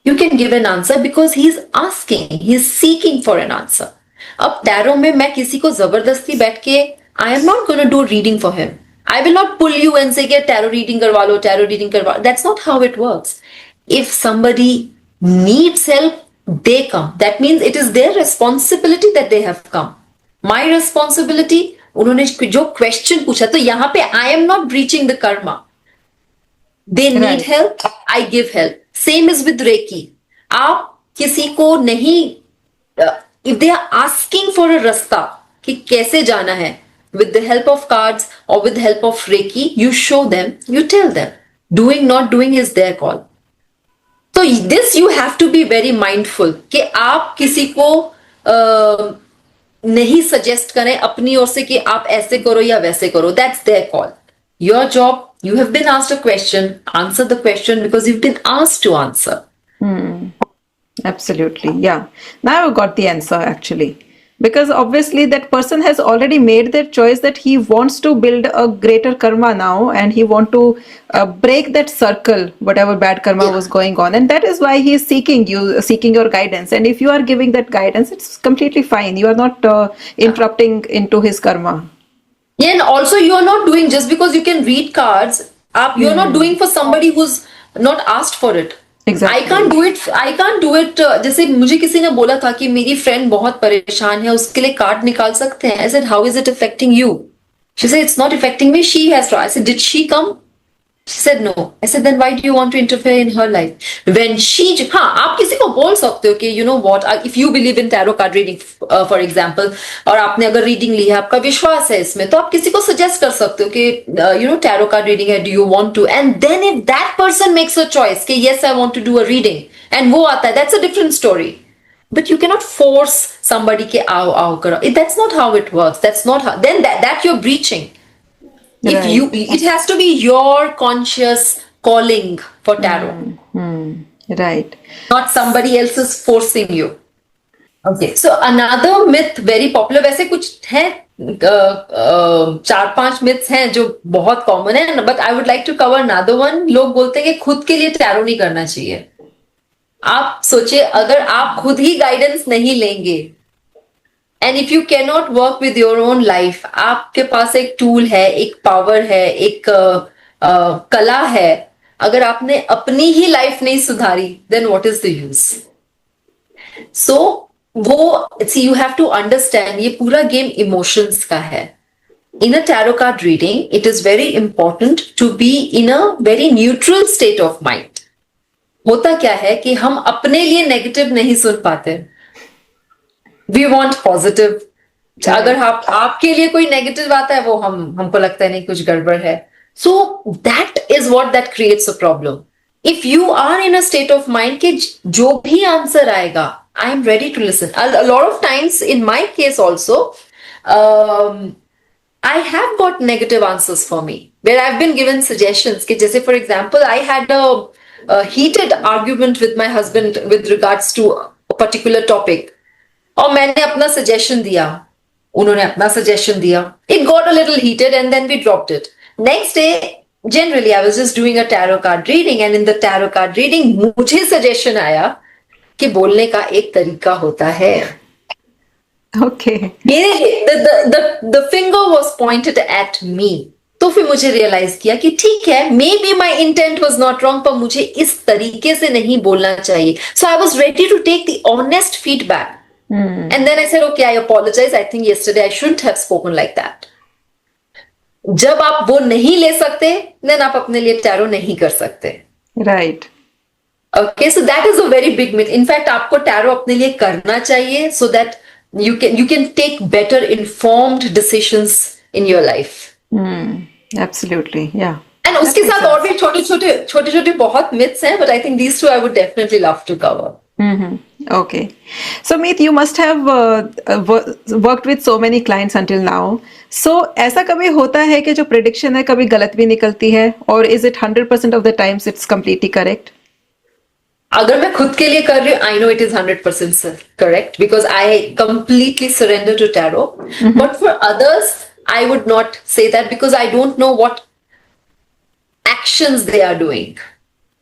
you can give an answer because he's asking, he's seeking for an answer. अब tarot में मैं किसी को जबरदस्ती बैठ के, I am not going to do reading for him. I will not pull you and say कि tarot reading करवा लो, टैरो रीडिंग करवा लो. That's not how it works. If somebody needs help, they come. That means it is their responsibility that they have come. My responsibility, उन्होंने जो question पूछा, तो यहाँ पे I am not breaching the karma. They need Right. help, I give help. Same is with Reiki. आप किसी को नहीं, if they are asking for a रास्ता कि कैसे जाना है, with the help of cards or with the help of Reiki, you show them, you tell them. Doing, not doing is their call. So this you have to be very mindful कि आप किसी को नहीं suggest करें अपनी ओर से कि आप ऐसे करो या वैसे करो. That's their call. Your job, you have been asked a question, answer the question because you've been asked to answer. Absolutely. Yeah. Now I got the answer actually. Because obviously that person has already made their choice that he wants to build a greater karma now, and he want to break that circle, whatever bad karma Yeah. was going on. And that is why he is seeking your guidance. And if you are giving that guidance, it's completely fine. You are not interrupting into his karma. Yeah, and also you are not doing just because you can read cards. You are not doing for somebody who's not asked for it. Exactly. I can't do it. जैसे मुझे किसी ने बोला था कि मेरी friend बहुत परेशान है, उसके लिए कार्ड निकाल सकते हैं. I said, how is it affecting you? She said, it's not affecting me. She has to. I said, did she come? She said no. I said then why do you want to interfere in her life? When she, हाँ आप किसी को बोल सकते हो कि you know what, if you believe in tarot card reading for example, और आपने अगर रीडिंग ली है, आपका विश्वास है इसमें, तो आप किसी को सजेस्ट कर सकते हो कि you know tarot card reading है, do you want to, and then if that person makes a choice कि yes I want to do a reading and वो आता है, that's a different story. But you cannot force somebody कि आओ आओ करो. That's not how it works. That's not how. Then that you're breaching. If Right. you, it has to be your conscious calling for tarot, Right. not somebody else is forcing you. Okay. So another myth very popular, वैसे कुछ है 4-5 myths हैं जो बहुत common है, but I would like to cover another one. लोग बोलते हैं कि खुद के लिए tarot नहीं करना चाहिए. आप सोचिए, अगर आप खुद ही गाइडेंस नहीं लेंगे, and if you can not work with your own life, आपके पास एक टूल है, एक पावर है, एक कला है, अगर आपने अपनी ही लाइफ नहीं सुधारी, then what is the use? So वो see you have to understand, ये पूरा गेम इमोशंस का है. In a tarot card reading, it is very important to be in a very neutral state of mind. होता क्या है कि हम अपने लिए नेगेटिव नहीं सुन पाते. We want positive. अगर आपके लिए कोई नेगेटिव आता है, वो हमको लगता है नहीं कुछ गड़बड़ है. So that is what that creates a problem. If you are in a state of mind कि जो भी आंसर आएगा, I am ready to listen. A lot of times in my case also, I have got negative answers for me where I've been given suggestions कि जैसे for example I had a heated argument with my husband with regards to a particular topic. और मैंने अपना suggestion दिया, उन्होंने अपना suggestion दिया. It got a little heated and then we dropped it. Next day, generally I was just doing a tarot card reading and in the tarot card reading मुझे suggestion आया कि बोलने का एक तरीका होता है. Okay. The finger was pointed at me. तो फिर मुझे रियलाइज किया कि ठीक है, maybe my intent was not wrong, पर मुझे इस तरीके से नहीं बोलना चाहिए. So I was ready to take the honest feedback. And then I said, okay, I apologize. I think yesterday I shouldn't have spoken like that. जब आप वो नहीं ले सकते, then आप अपने लिए टैरो नहीं कर सकते. Right. Okay, so that is a very big myth. In fact, आपको टैरो अपने लिए करना चाहिए so that you can take better informed decisions in your life. Absolutely. Yeah. And उसके साथ और भी छोटे-छोटे बहुत myths हैं, but I think these two I would definitely love to cover. Okay. So Meet, you must have worked with so many clients until now. So ऐसा कभी होता है कि जो prediction है कभी गलत भी निकलती है, और is it 100% of the times it's completely correct? अगर मैं खुद के लिए कर रही हूँ, I know it is 100% correct because I completely surrender to tarot. But for others, I would not say that because I don't know what actions they are doing.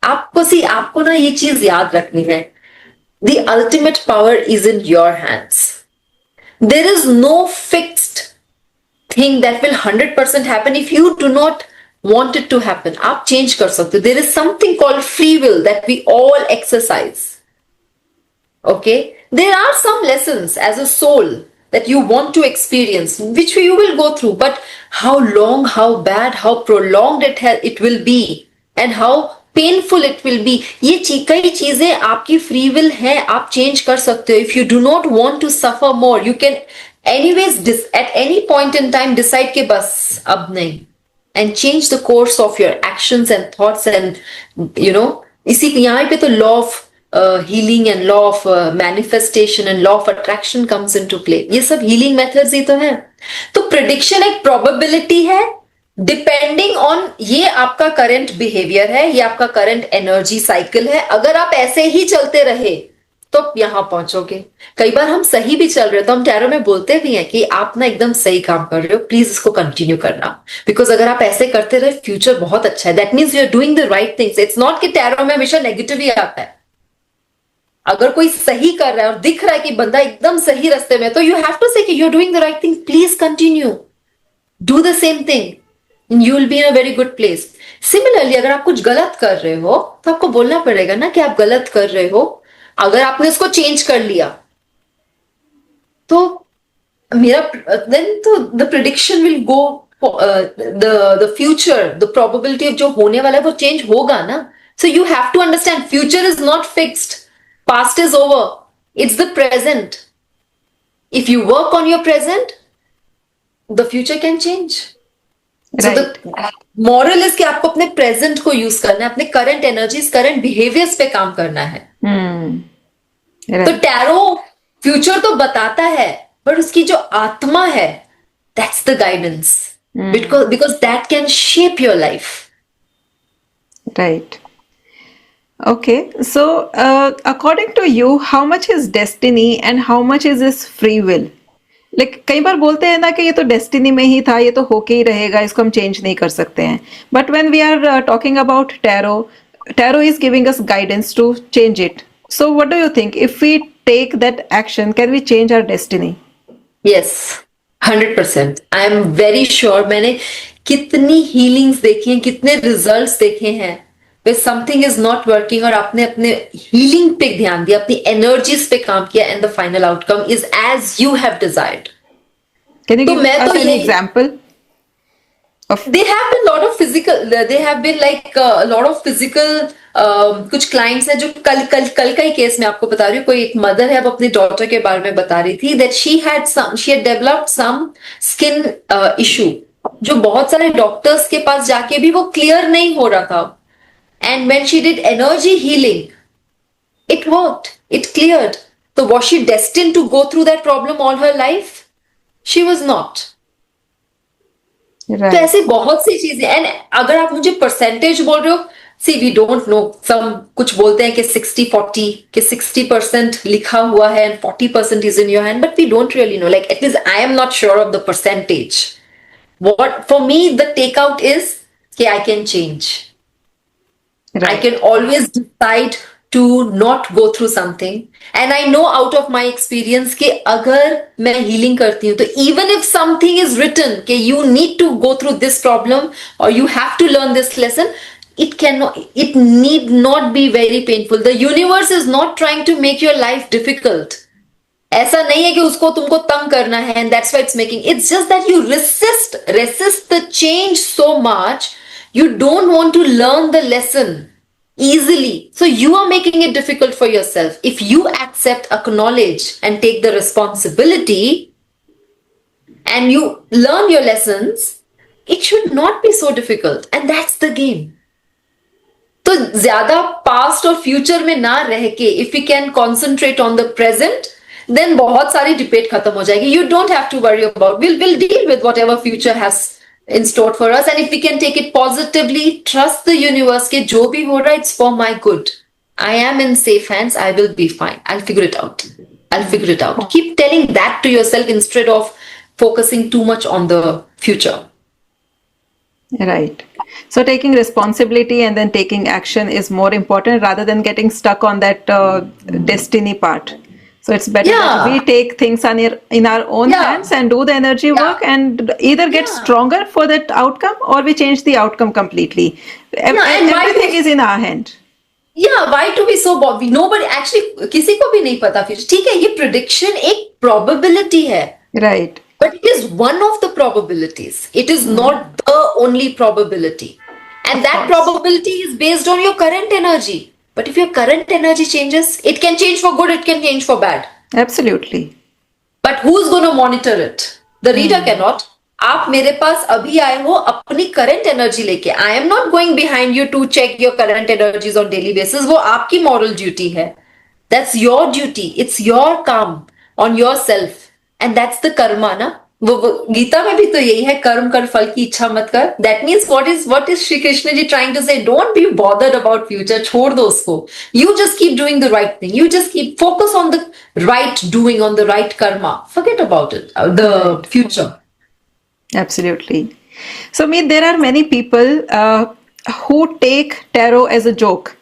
आपको ना ये चीज याद रखनी है. The ultimate power is in your hands. There is no fixed thing that will 100% happen if you do not want it to happen. आप change कर सकते हो. There is something called free will that we all exercise. Okay? There are some lessons as a soul that you want to experience, which you will go through. But how long, how bad, how prolonged it will be, and how painful it will B, ये कई चीजें आपकी free will है, आप change कर सकते हो. If you do not want to suffer more, you can anyways at any point in time decide के बस अब नहीं, and change the course of your actions and thoughts. And you know, इसी यहाँ पे तो law of healing and law of manifestation and law of attraction comes into play. ये सब हीलिंग मेथड्स ही तो है. तो प्रेडिक्शन एक प्रोबेबिलिटी है डिपेंडिंग ऑन ये आपका करंट बिहेवियर है, ये आपका करंट एनर्जी साइकिल है. अगर आप ऐसे ही चलते रहे तो यहां पहुंचोगे. कई बार हम सही भी चल रहे हो तो हम टैरो में बोलते भी हैं कि आप ना एकदम सही काम कर रहे हो, प्लीज इसको कंटिन्यू करना, बिकॉज अगर आप ऐसे करते रहे फ्यूचर बहुत अच्छा है. That means you are doing the right things. It's not कि टैरो में हमेशा नेगेटिव ही आता है. अगर कोई सही कर रहा है और दिख रहा है कि बंदा एकदम सही रास्ते में, तो यू हैव टू से कि you are doing the right thing, please continue, do the same thing, you will be in a very good place. Similarly, अगर आप कुछ गलत कर रहे हो तो आपको बोलना पड़ेगा ना कि आप गलत कर रहे हो. अगर आपने उसको चेंज कर लिया तो then the prediction will go the future, the probability of जो होने वाला है वो change होगा ना. So you have to understand future is not fixed. Past is over. It's the present. If you work on your present, the future can change. So Right. the moral is कि आपको अपने present को use करना है, अपने current energies, current behaviors पे काम करना है. तो Right. टैरो फ्यूचर तो बताता है, पर उसकी जो आत्मा है, that's the guidance. Because that can shape your life. Right. Okay. So, according to you, how much is destiny and how much is this free will? Like कई बार बोलते हैं ना कि ये तो डेस्टिनी में ही था, ये तो होके ही रहेगा, इसको हम चेंज नहीं कर सकते हैं. But when we are talking about tarot is giving us guidance to change it. So what do you think? If we take that action, can we change our destiny? Yes, 100%. I am very sure. मैंने कितनी healings देखी हैं, कितने results देखे हैं where something is not working और आपने अपने healing पे ध्यान दिया, अपनी energies पे काम किया and the final outcome is as you have desired. Can you तो give मैं us तो an ये- example of They have been lot of physical. They have been like a lot of physical. कुछ clients हैं जो कल का ही case मैं आपको बता रही हूँ. कोई एक मदर है, वो अपनी डॉटर के बारे में बता रही थी that she had developed some skin issue जो बहुत सारे डॉक्टर्स के पास जाके भी वो क्लियर नहीं हो रहा था. And when she did energy healing, it worked. It cleared. So was she destined to go through that problem all her life? She was not. तो right? ऐसी बहुत सी चीजें. एंड अगर आप मुझे परसेंटेज बोल रहे हो, सी वी डोंट नो. सम कुछ बोलते हैं कि 60-40, कि 60% लिखा हुआ है and 40% is in your hand, but we don't really know. Like at least I am not sure of the percentage. What for me the take out is कि I can change. I Right. can always decide to not go through something. And I know out of my experience कि अगर मैं healing करती हूँ तो even if something is written कि you need to go through this problem or you have to learn this lesson, it need not be very painful. The universe is not trying to make your life difficult. ऐसा नहीं है कि उसको तुमको तंग करना है and that's why it's making. It's just that you resist the change so much. You don't want to learn the lesson easily. So you are making it difficult for yourself. If you accept, acknowledge, and take the responsibility and you learn your lessons, it should not be so difficult. And that's the game. तो ज्यादा past और future में ना रह के, if we can concentrate on the present, then बहुत सारी debate खत्म हो जाएगी. You don't have to worry about. We'll deal with whatever future has in store for us, and if we can take it positively, trust the universe ke jo bhi ho raha, it's for my good. I am in safe hands. I will be fine. I'll figure it out. Keep telling that to yourself instead of focusing too much on the future. Right. So taking responsibility and then taking action is more important rather than getting stuck on that destiny part. So it's better that Yeah. we take things in our own Yeah. hands and do the energy Yeah. work and either get Yeah. stronger for that outcome or we change the outcome completely. and why Everything do- is in our hand. Yeah, why to be so bothered? Nobody actually, किसी को भी नहीं पता फिर. ठीक है, ये prediction एक probability है. Right. But it is one of the probabilities. It is not the only probability. And that course. probability is based on your current energy. But if your current energy changes, it can change for good, it can change for bad. Absolutely. But who's going to monitor it? The reader cannot. आप मेरे पास अभी आए हो अपनी current energy लेके. I am not going behind you to check your current energies on daily basis. वो आपकी moral duty है. That's your duty. It's your काम on yourself. And that's the karma, ना? वो गीता में भी तो यही है, कर्म कर फल की इच्छा मत कर. That means what is Shri Krishna ji trying to say? Don't be bothered about future. छोड़ दो उसको. You just keep doing the right thing. You just keep focus on the right doing, on the right karma. Forget about it. The future. Absolutely. So, Meet, there are many people who take tarot as a joke.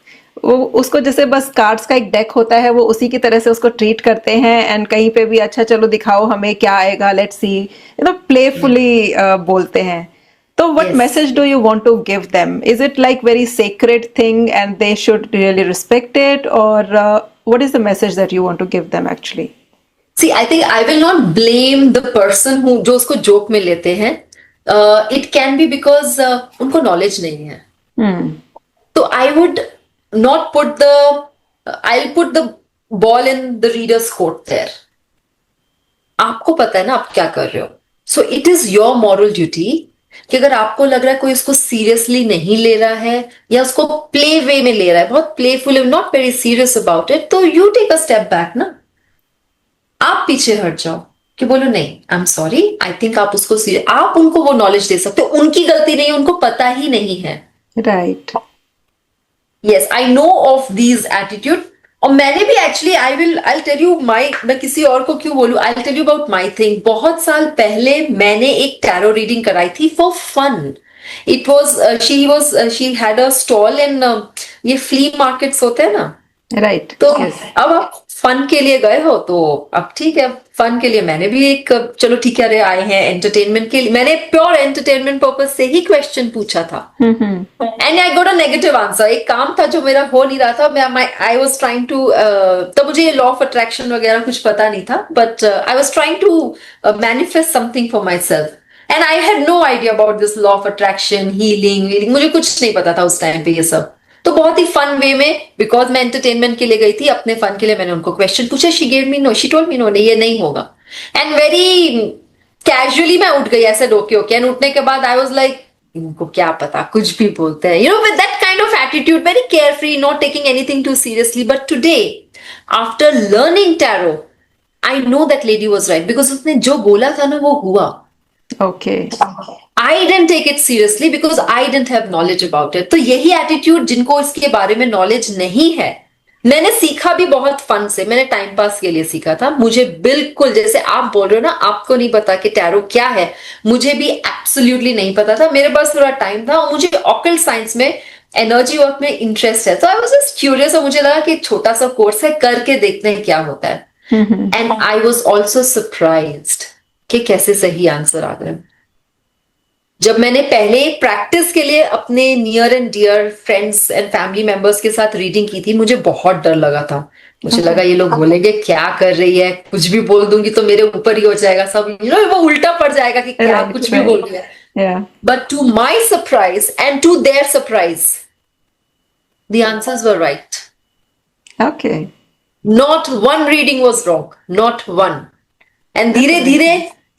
वो उसको जैसे बस cards का एक deck होता है, वो उसी की तरह से उसको ट्रीट करते हैं एंड कहीं पे भी अच्छा चलो दिखाओ हमें क्या आएगा, लेट्स सी, प्लेफुली बोलते हैं. तो what Yes. message do you want to give them? Is it like very sacred thing and they should really respect it, or what is the message that you want to give them actually? See, I think I will not blame the person who जो उसको joke में लेते हैं. It can B because उनको knowledge नहीं है. Hmm. So I would not put I'll put the ball in the reader's court there. आपको पता है ना आप क्या कर रहे हो. So it is your moral duty कि अगर आपको लग रहा है कोई इसको सीरियसली नहीं ले रहा है या उसको प्ले वे में ले रहा है, बहुत playful, not very serious about it, तो you take a step back ना. आप पीछे हट जाओ कि बोलो नहीं, I am sorry, I think आप उसको आप उनको वो नॉलेज दे सकते हो. उनकी गलती नहीं है, उनको पता ही नहीं है. Right. Yes, I know of these attitude. और मैंने भी एक्चुअली I'll tell you मैं किसी और को क्यों बोलूं, I'll tell you about my thing. बहुत साल पहले मैंने एक टैरो रीडिंग कराई थी for fun. It was she had a stall in ये फ्ली मार्केट्स होते हैं ना. Right. तो Yes. अब आप फन के लिए गए हो तो अब ठीक है, फन के लिए मैंने भी एक, चलो ठीक है, अरे आए हैं एंटरटेनमेंट के लिए, मैंने प्योर एंटरटेनमेंट पर्पस से ही क्वेश्चन पूछा था. And I got a negative answer. एक काम था जो मेरा हो नहीं रहा था. आई वाज ट्राइंग टू, तो मुझे ये लॉ ऑफ अट्रैक्शन वगैरह कुछ पता नहीं था, but I was trying to manifest something for myself. And I had no idea about this law of attraction, healing, मुझे कुछ नहीं पता था उस टाइम पे ये सब. तो बहुत ही फन वे में, बिकॉज मैं एंटरटेनमेंट के लिए गई थी, अपने फन के लिए मैंने उनको क्वेश्चन पूछा. शी टोल्ड मी नो, ये नहीं होगा. एंड वेरी कैजुअली मैं उठ गई ऐसे रोके होके. एंड उठने के बाद आई वाज लाइक, इनको क्या पता, कुछ भी बोलते हैं, with that kind of attitude, very carefree, not taking anything too seriously. But today after learning tarot, I know that lady was right, because उसने जो बोला था ना वो हुआ. Okay. I didn't take it seriously because I didn't have knowledge about it. तो यही attitude जिनको इसके बारे में नॉलेज नहीं है, मैंने सीखा भी बहुत फन से, मैंने टाइम पास के लिए सीखा था. मुझे बिल्कुल, जैसे आप बोल रहे हो ना, आपको नहीं पता कि टैरो क्या है, मुझे भी एब्सोल्युटली नहीं पता था. मेरे पास थोड़ा टाइम था और मुझे ऑकल्ट साइंस में, एनर्जी वर्क में इंटरेस्ट है. तो आई वाज जस्ट क्यूरियस और मुझे लगा कि छोटा सा कोर्स है, करके देखते हैं क्या होता है. And I was also surprised कि कैसे सही आंसर आ गए. जब मैंने पहले प्रैक्टिस के लिए अपने near and dear friends and family members के साथ रीडिंग की थी, मुझे बहुत डर लगा था. मुझे लगा ये लोग बोलेंगे क्या कर रही है, कुछ भी बोल दूंगी तो मेरे ऊपर ही हो जाएगा सब, वो उल्टा पड़ जाएगा कि क्या कुछ भी बोल रही है. But to my surprise and to their surprise, the answers were right. Okay. Not one reading was wrong, not one. And धीरे धीरे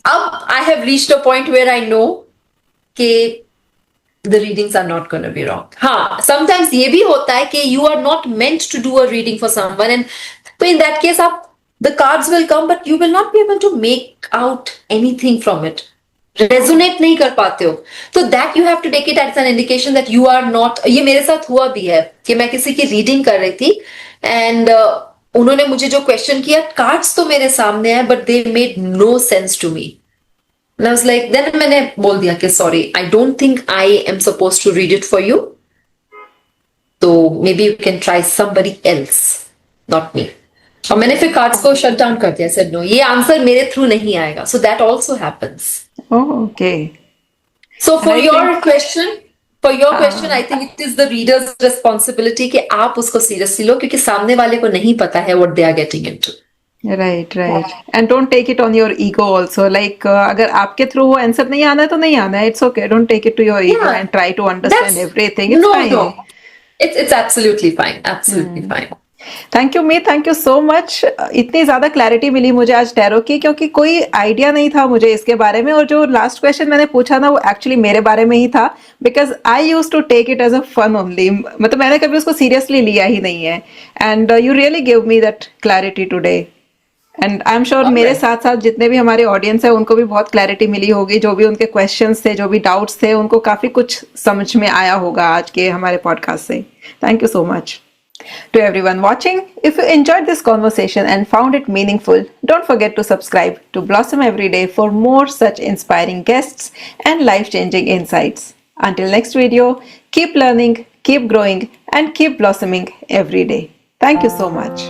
अब I have reached a point where I know कि the readings are not going to be wrong. हाँ, sometimes ये भी होता है कि you are not meant to do a reading for someone, and तो in that case आप, the cards will come but you will not be able to make out anything from it. Resonate नहीं कर पाते हो, तो that you have to take it as an indication that you are not. ये मेरे साथ हुआ भी है कि मैं किसी की रीडिंग कर रही थी एंड उन्होंने मुझे जो क्वेश्चन किया, कार्ड्स तो मेरे सामने है but they made no sense to me. And I was like, then मैंने बोल दिया कि sorry, I don't think I am supposed to read it for you. So maybe you can try somebody else, not me. और मैंने फिर cards को shut down कर दिया. said no, ये आंसर मेरे थ्रू नहीं आएगा. So that also happens. Oh, okay. So for your question, I think it is the reader's responsibility कि आप उसको seriously लो, क्योंकि सामने वाले को नहीं पता है what they are getting into. Right. And don't take it on your ego also. Like अगर आपके थ्रू वो आंसर नहीं आना है तो नहीं आना है. It's okay. Don't take it to your ego and try to understand everything. It's fine. No. It's absolutely fine. Absolutely fine. Thank you me, thank you so much. इतनी ज्यादा क्लैरिटी मिली मुझे आज टैरो की, क्योंकि कोई आइडिया नहीं था मुझे इसके बारे में. और जो लास्ट क्वेश्चन मैंने पूछा ना, वो एक्चुअली मेरे बारे में ही था, because I use to take it as a fun only. मतलब मैंने कभी उसको सीरियसली लिया ही नहीं है. And you really give me that clarity today. And I am sure मेरे साथ साथ जितने भी हमारे ऑडियंस है उनको भी बहुत क्लैरिटी मिली होगी. जो भी उनके क्वेश्चंस थे, जो भी डाउट्स थे, उनको काफी कुछ समझ में आया होगा आज के हमारे पॉडकास्ट से. Thank you so much. To everyone watching, if you enjoyed this conversation and found it meaningful, don't forget to subscribe to Blossom Everyday for more such inspiring guests and life-changing insights. Until next video, keep learning, keep growing, and keep blossoming every day. Thank you so much.